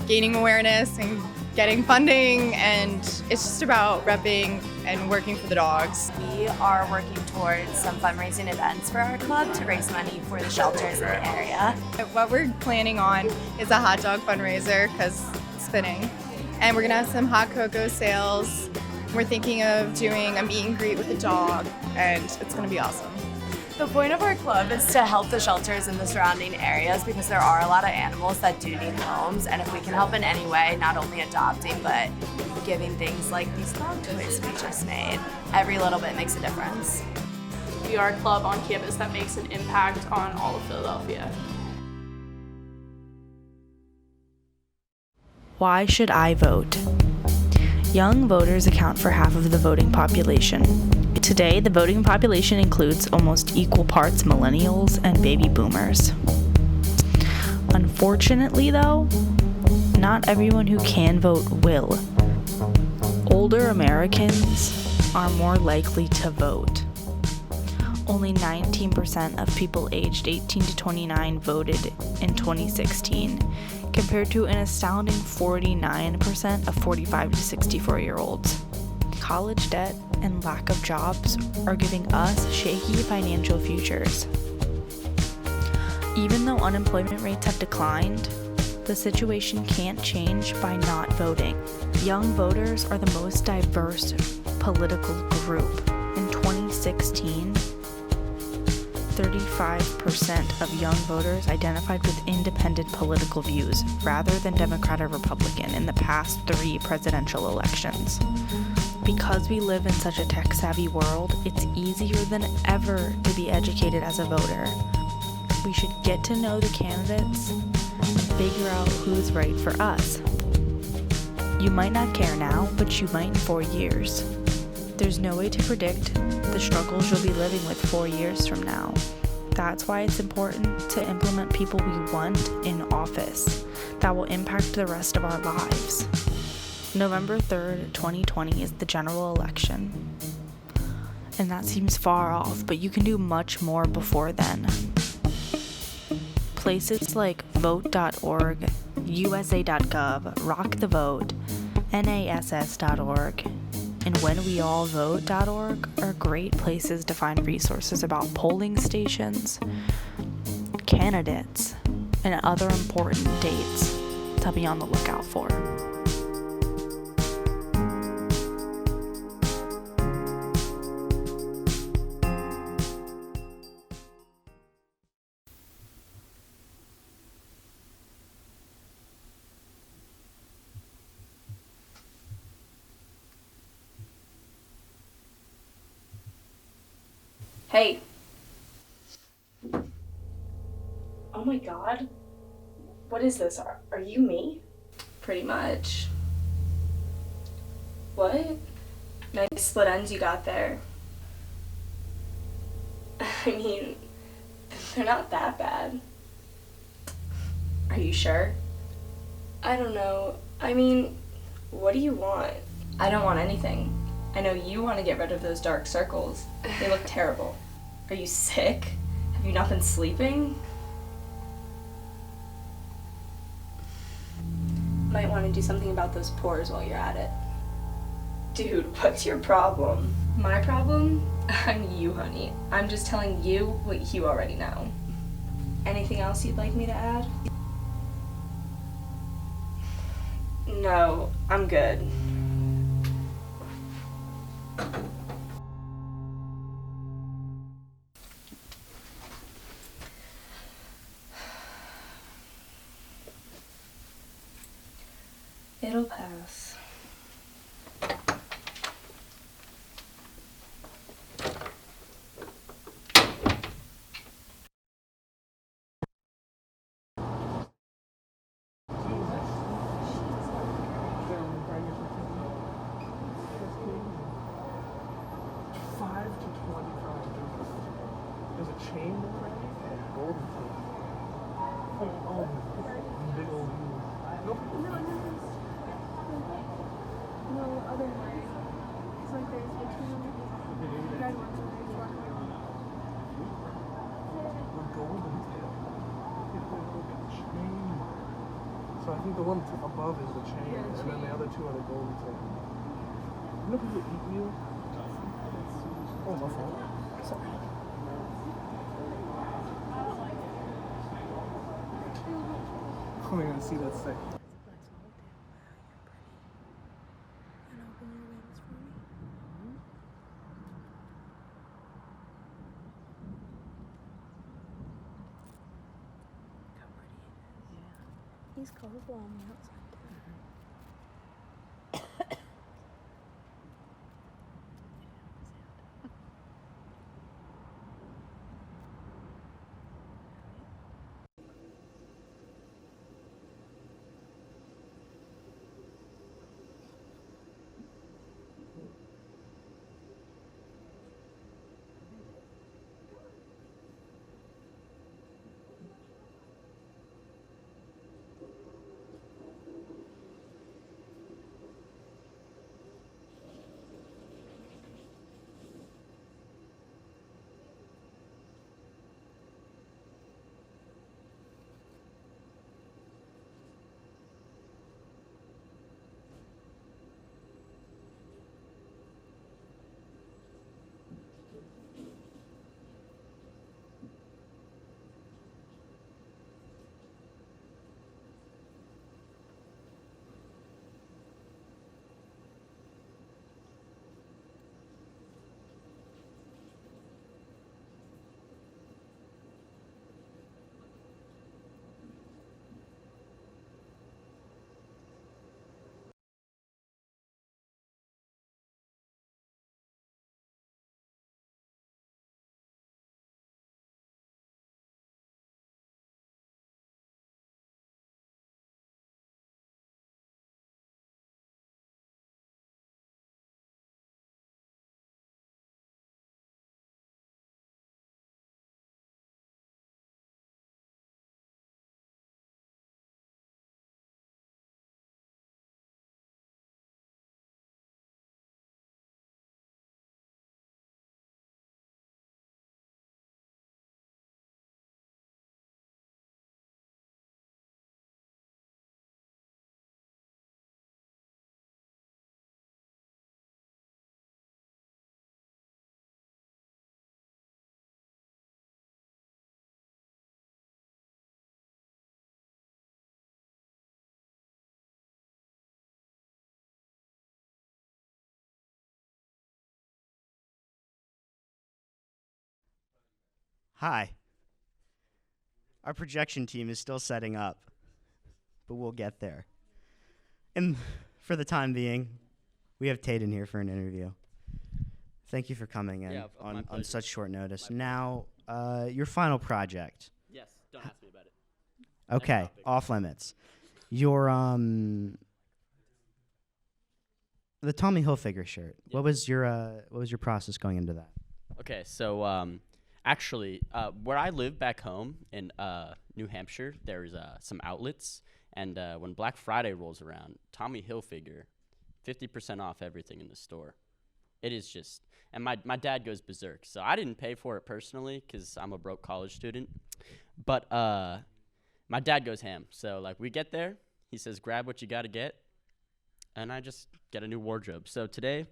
gaining awareness and getting funding, and it's just about repping and working for the dogs. We are working towards some fundraising events for our club to raise money for the shelters in the area. What we're planning on is a hot dog fundraiser, because it's fitting. And we're gonna have some hot cocoa sales. We're thinking of doing a meet and greet with a dog, and it's gonna be awesome. The point of our club is to help the shelters in the surrounding areas, because there are a lot of animals that do need homes, and if we can help in any way, not only adopting, but giving things like these dog toys we just made, every little bit makes a difference. We are a club on campus that makes an impact on all of Philadelphia. Why should I vote? Young voters account for half of the voting population. Today, the voting population includes almost equal parts millennials and baby boomers. Unfortunately, though, not everyone who can vote will. Older Americans are more likely to vote. Only 19% of people aged 18 to 29 voted in 2016, compared to an astounding 49% of 45 to 64-year-olds. College debt and lack of jobs are giving us shaky financial futures. Even though unemployment rates have declined, the situation can't change by not voting. Young voters are the most diverse political group. In 2016, 35% of young voters identified with independent political views rather than Democrat or Republican in the past 3 presidential elections. Because we live in such a tech-savvy world, it's easier than ever to be educated as a voter. We should get to know the candidates and figure out who's right for us. You might not care now, but you might in 4 years. There's no way to predict the struggles you'll be living with 4 years from now. That's why it's important to implement people we want in office that will impact the rest of our lives. November 3rd, 2020 is the general election. And that seems far off, but you can do much more before then. Places like vote.org, USA.gov, Rock the Vote, NASS.org, and whenweallvote.org are great places to find resources about polling stations, candidates, and other important dates to be on the lookout for. Hey. Oh my god. What is this? Are you me? Pretty much. What? Nice split ends you got there. I mean, they're not that bad. Are you sure? I don't know. I mean, what do you want? I don't want anything. I know you want to get rid of those dark circles. They look terrible. Are you sick? Have you not been sleeping? might want to do something about those pores while you're at it. Dude, what's your problem? My problem? I'm you, honey. I'm just telling you what you already know. Anything else you'd like me to add? No, I'm good. It'll pass. There's a chain already and a golden chain. Oh, big old Nope. No, other one. It's like there's between the red ones and there's one. Golden tail. Chain. So I think the one above is the chain, and then the other two are the golden tail. You know people eat you? Oh, my fault. Sorry. Oh, you're gonna see that sick. He's colorful on the outside too. Hi. Our projection team is still setting up, but we'll get there. And for the time being, we have Tate in here for an interview. Thank you for coming in on such short notice. Now, your final project. Yes, don't ask me about it. Okay, off limits. Your the Tommy Hilfiger shirt. Yeah. What was your process going into that? Okay, so actually, where I live back home in New Hampshire, there's some outlets, and when Black Friday rolls around, Tommy Hilfiger, 50% off everything in the store. It is just, and my dad goes berserk, so I didn't pay for it personally because I'm a broke college student, but my dad goes ham. So like we get there, He says, grab what you got to get. And I just get a new wardrobe. So today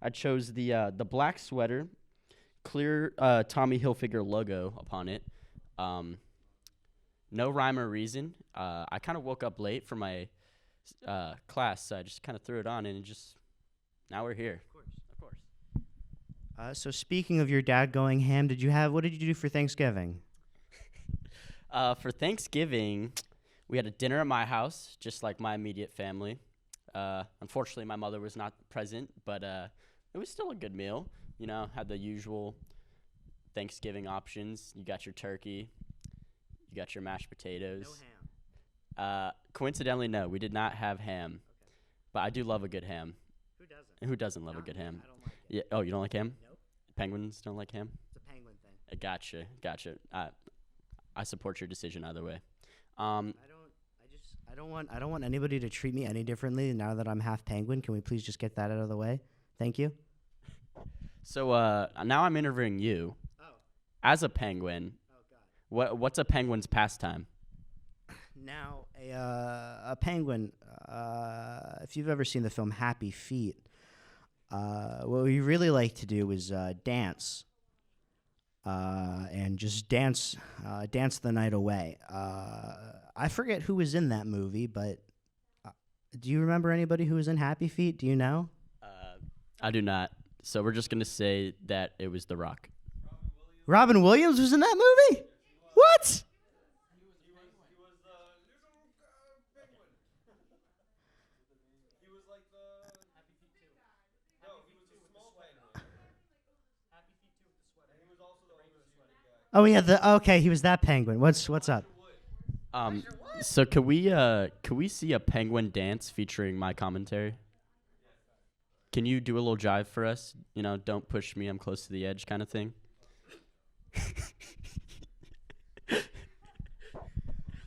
I chose the black sweater, clear Tommy Hilfiger logo upon it. No rhyme or reason. I kind of woke up late for my class, so I just kind of threw it on, and now we're here. Of course. So speaking of your dad going ham, what did you do for Thanksgiving? For Thanksgiving, we had a dinner at my house, just like my immediate family. Unfortunately, my mother was not present, but it was still a good meal. You know, had the usual Thanksgiving options. You got your turkey. You got your mashed potatoes. No ham. Coincidentally, no, we did not have ham. Okay. But I do love a good ham. Who doesn't? Who doesn't love a good ham? I don't like it. Yeah. Oh, you don't like ham? Nope. Penguins don't like ham? It's a penguin thing. Gotcha. I support your decision either way. I don't want anybody to treat me any differently now that I'm half penguin. Can we please just get that out of the way? Thank you. So now I'm interviewing you. Oh. As a penguin. Oh God. What's a penguin's pastime? Now a penguin. If you've ever seen the film Happy Feet, what we really like to do is dance. And just dance the night away. I forget who was in that movie, but do you remember anybody who was in Happy Feet? Do you know? I do not. So we're just going to say that it was The Rock. Robin Williams was in that movie? What? Oh yeah, okay, he was that penguin. What's up? So could we see a penguin dance featuring my commentary? Can you do a little jive for us? You know, don't push me, I'm close to the edge kind of thing.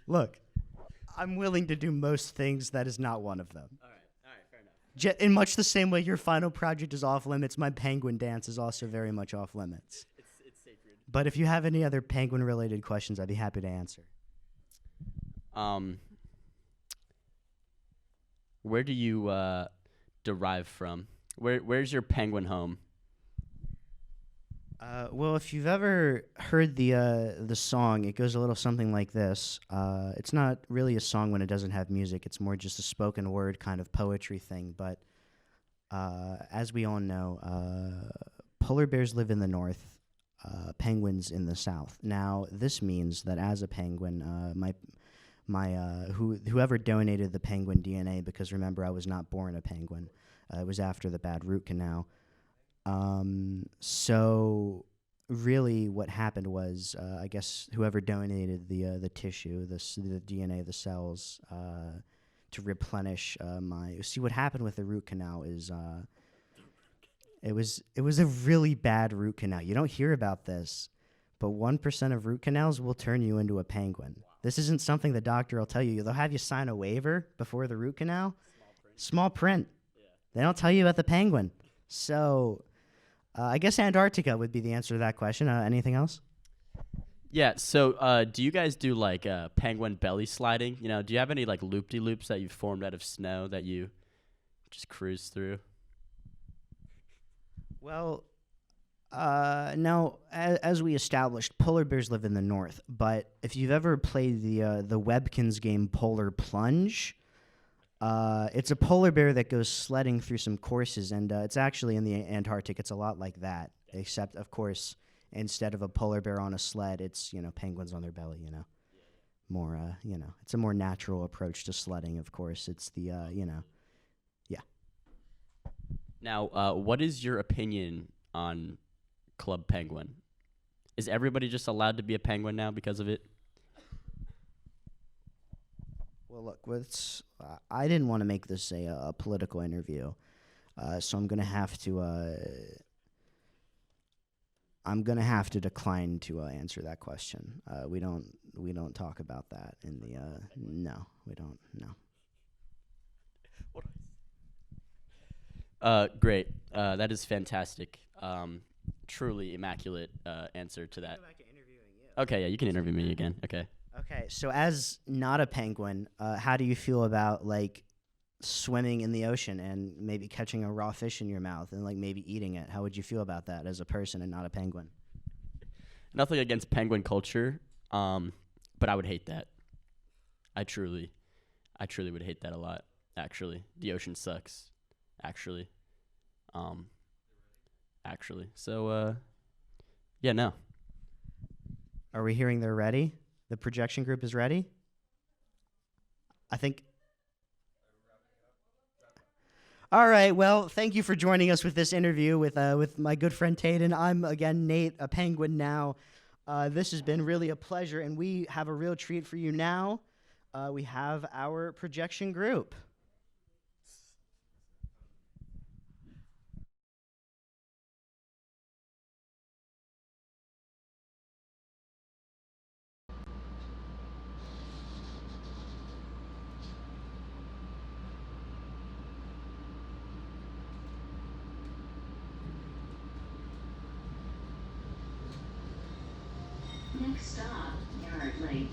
Look, I'm willing to do most things. That is not one of them. All right, fair enough. In much the same way your final project is off limits, my penguin dance is also very much off limits. It's sacred. But if you have any other penguin-related questions, I'd be happy to answer. Where do you derive from? Where's your penguin home? Well, if you've ever heard the song, it goes a little something like this. It's not really a song when it doesn't have music. It's more just a spoken word kind of poetry thing. But as we all know, polar bears live in the north, penguins in the south. Now, this means that as a penguin, whoever donated the penguin DNA, because remember, I was not born a penguin. It was after the bad root canal. So really what happened was, I guess whoever donated the tissue, the DNA, the cells, to replenish see what happened with the root canal is, it was a really bad root canal. You don't hear about this, but 1% of root canals will turn you into a penguin. Wow. This isn't something the doctor will tell you. They'll have you sign a waiver before the root canal. Small print. Yeah. They don't tell you about the penguin. So I guess Antarctica would be the answer to that question. Anything else? Yeah, so do you guys do like penguin belly sliding? You know, do you have any like loop-de-loops that you've formed out of snow that you just cruise through? Well, now, as we established, polar bears live in the north. But if you've ever played the Webkinz game Polar Plunge, it's a polar bear that goes sledding through some courses, and it's actually in the Antarctic. It's a lot like that, except, of course, instead of a polar bear on a sled, it's, penguins on their belly, More, it's a more natural approach to sledding, of course. It's the, yeah. Now, what is your opinion on Club Penguin? Is everybody just allowed to be a penguin now because of it? Well, look, I didn't want to make this a political interview, so I'm gonna have to decline to answer that question. We don't talk about that in the no, we don't. No. Great. That is fantastic. Truly immaculate answer to that. Go back to interviewing you. Okay, yeah, you can interview me again. Okay. Okay, so as not a penguin, how do you feel about like swimming in the ocean and maybe catching a raw fish in your mouth and like maybe eating it? How would you feel about that as a person and not a penguin? Nothing against penguin culture, but I would hate that. I truly would hate that a lot. Actually, the ocean sucks. Actually. So, yeah, no. Are we hearing they're ready? The projection group is ready? I think. All right. Well, thank you for joining us with this interview with my good friend Tayden. I'm again Nate, a penguin now. This has been really a pleasure, and we have a real treat for you now. We have our projection group. Next stop, Yard Lake.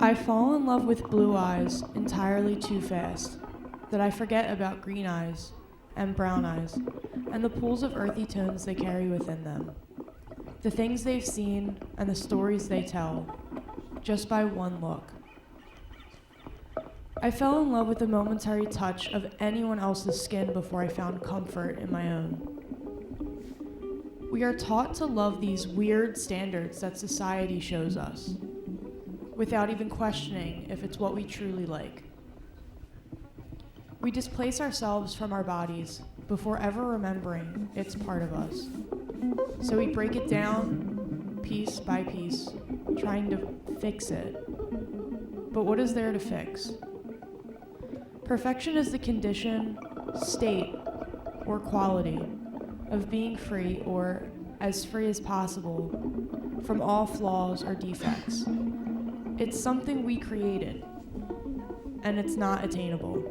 I fall in love with blue eyes entirely too fast, that I forget about green eyes and brown eyes, and the pools of earthy tones they carry within them. The things they've seen and the stories they tell, just by one look. I fell in love with the momentary touch of anyone else's skin before I found comfort in my own. We are taught to love these weird standards that society shows us, without even questioning if it's what we truly like. We displace ourselves from our bodies before ever remembering it's part of us. So we break it down piece by piece, trying to fix it. But what is there to fix? Perfection is the condition, state, or quality of being free, or as free as possible, from all flaws or defects. It's something we created, and it's not attainable.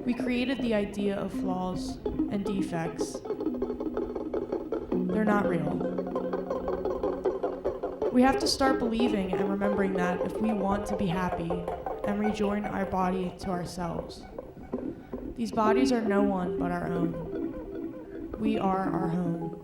We created the idea of flaws and defects. They're not real. We have to start believing and remembering that if we want to be happy and rejoin our body to ourselves. These bodies are no one but our own. We are our home.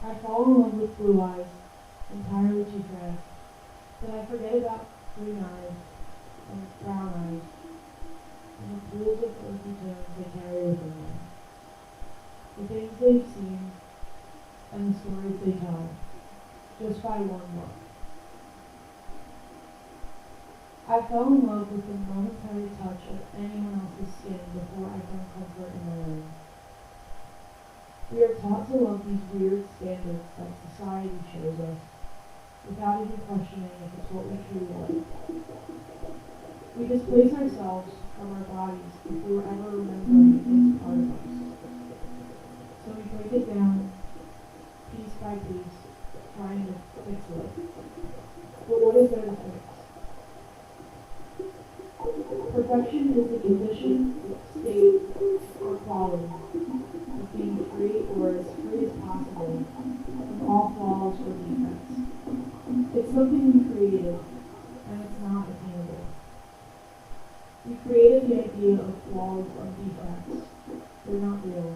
I fall in love with blue eyes entirely too fast, that I forget about green eyes and brown eyes and the pools of earthy tones they carry within them, the things they've seen and the stories they tell, just by one look. I fell in love with the momentary touch of anyone else's skin before I found comfort in my own. We are taught to love these weird standards that society shows us, without even questioning if it's what we truly like. We displace ourselves from our bodies before ever remembering it's part of us. So we break it down, piece by piece, trying to fix it. But what is there to fix? Perfection is the condition, state, or quality of being free, or as free as possible, from all flaws or defects. It's something we created, and it's not attainable. We created the idea of flaws and defects. They're not real.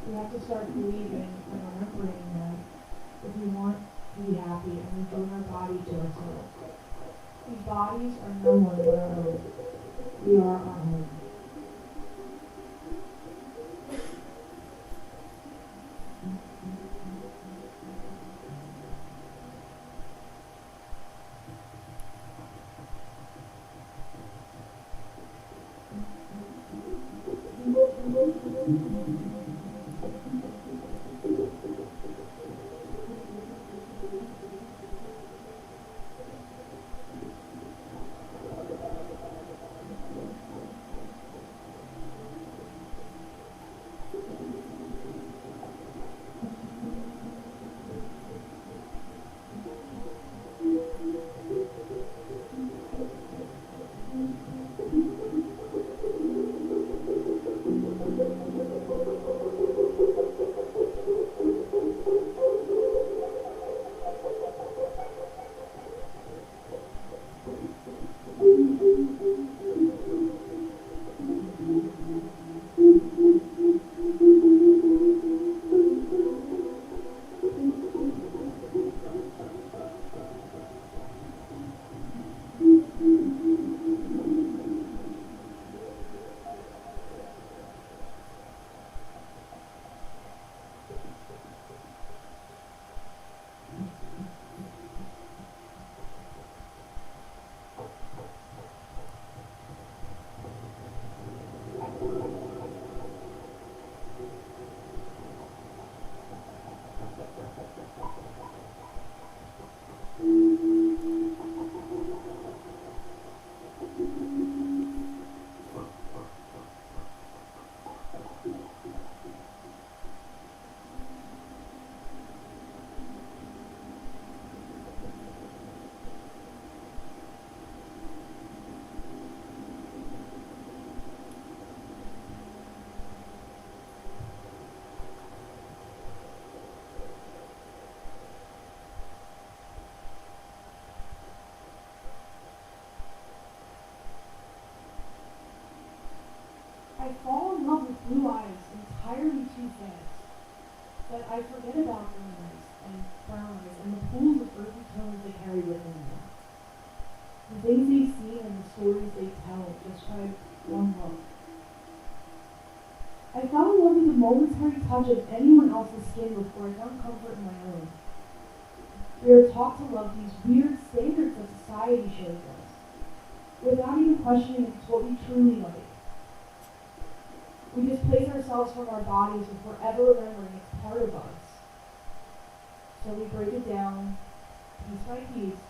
We have to start believing and remembering that if we want to be happy and rejoin our body to ourselves. These bodies are no one but our own. We are our home. fast that I forget about green eyes and brown eyes and the pools of earthy tones they carry within them. The things they've seen and the stories they tell just by one look. I fell in love with the momentary touch of anyone else's skin before I found comfort in my own. We are taught to love these weird standards that society shows us, without even questioning if it's what we truly like. We displace ourselves from our bodies before ever remembering it's part of us. So we break it down, piece by piece,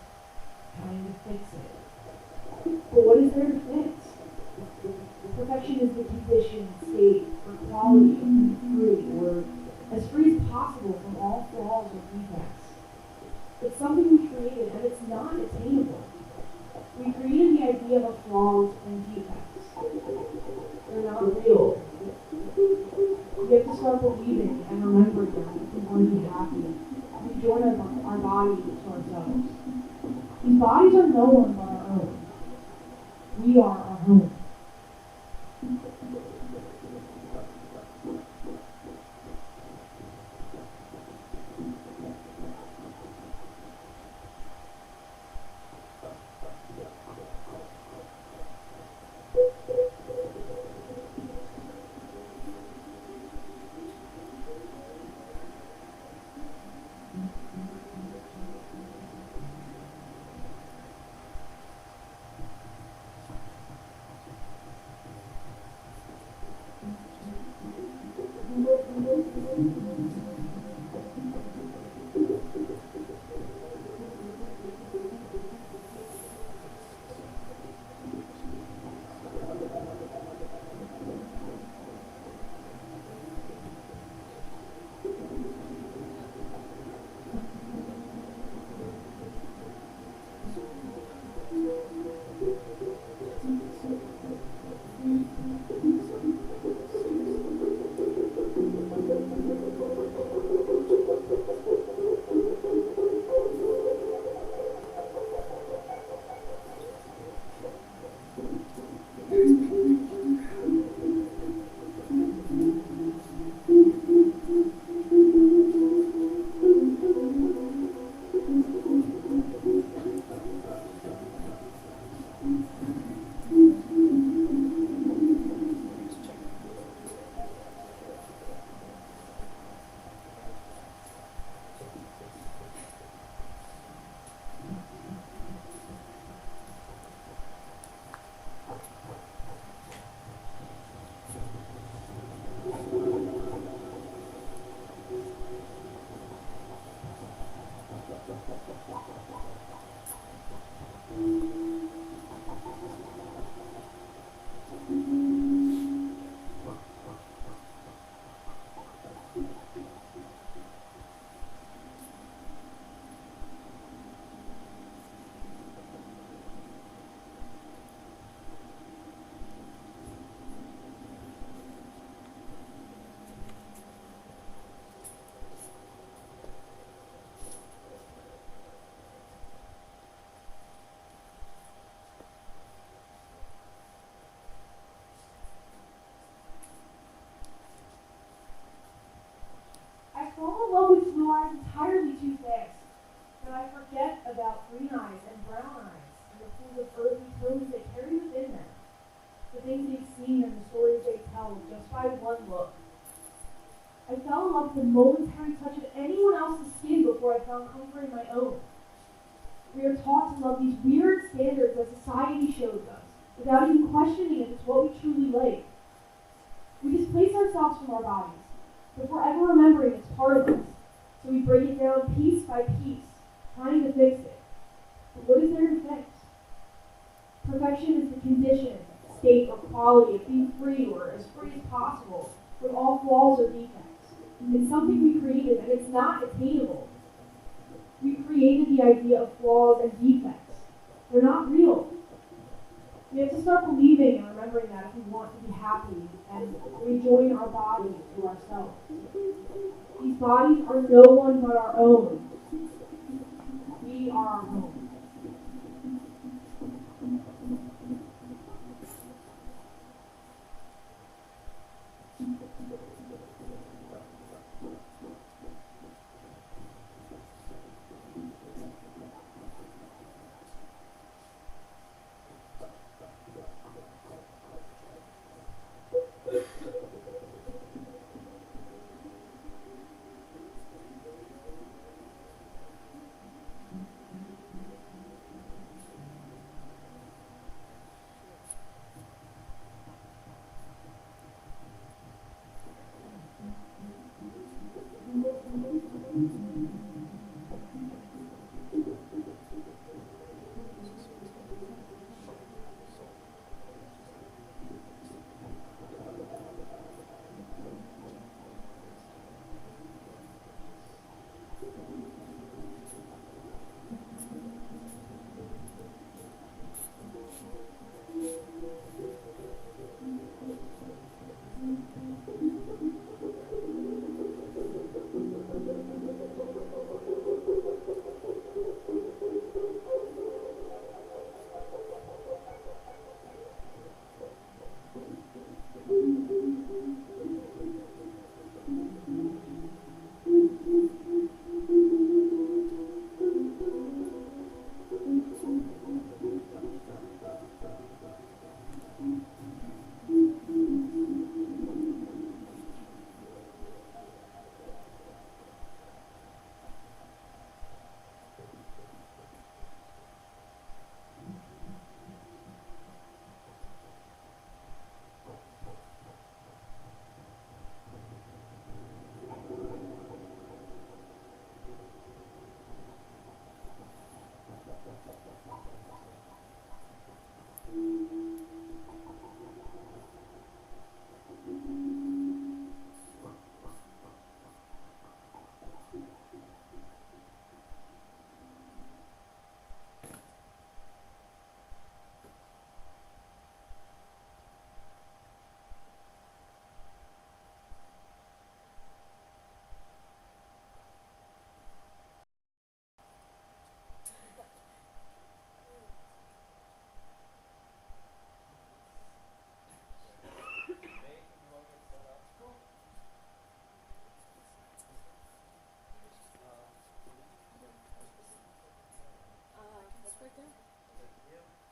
trying to fix it. But what is there to fix? Perfection is the condition, state, or quality of being free, or as free as possible from all flaws or defects. It's something we created, and it's not attainable. We created the idea of flaws and defects. They're not real. We have to start believing and remembering them if we want to be happy. We join our bodies to ourselves. These bodies are no one but our own. We are our home. Entirely too fast that I forget about green eyes and brown eyes and the pools of earthy tones they carry within them, the things they've seen and the stories they tell just by one look. I fell in love with the momentary touch of anyone else's skin before I found comfort in my own. We are taught to love these weird standards that society shows us, without even questioning if it's what we truly like. We displace ourselves from our bodies, before ever remembering it's part of us. So we break it down piece by piece, trying to fix it. But what is there to fix? Perfection is the condition, state, or quality of being free, or as free as possible, from all flaws or defects. It's something we created, and it's not attainable. We created the idea of flaws and defects. They're not real. We have to start believing and remembering that if we want to be happy and rejoin our bodies to ourselves. These bodies are no one but our own. We are our home.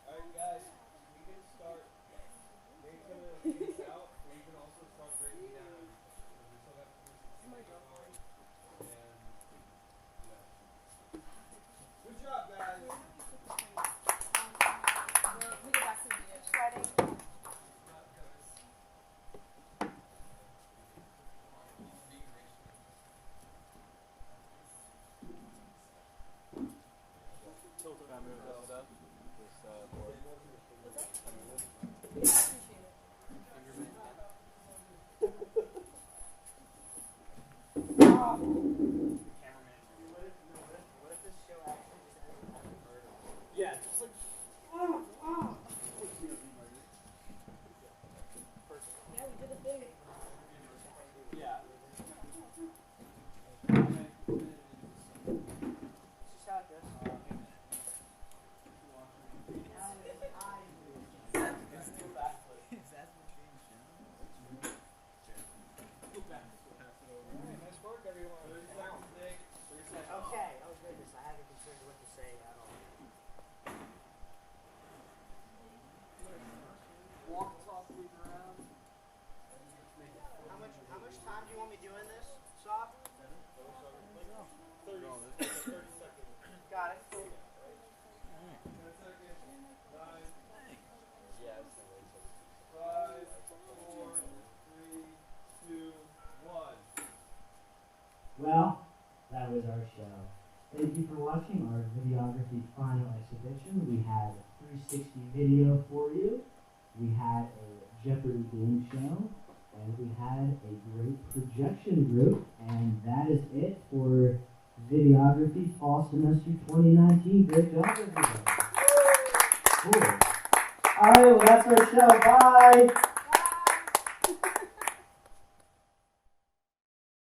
Alright guys, we can start breaking things out, but we can also start breaking down. We still have to do some going. And yeah. Good job guys. We go back to the video. Friday. Yeah, just like Yeah, we did a thing. yeah. Nice work, everyone. Okay, oh goodness, I haven't considered what to say at all. Walk, talk, move around. How much time do you want me doing this, Soft? 30 seconds. Got it. 10 seconds. 9. Yeah, 5, 4, 3, 2, 1. Well, that was our show. Thank you for watching our videography final exhibition. We had 360 video for you. We had a Jeopardy game show. And we had a great projection group. And that is it for Videography Fall Semester 2019. Great job, everybody. Cool. All right, well, that's our show. Bye.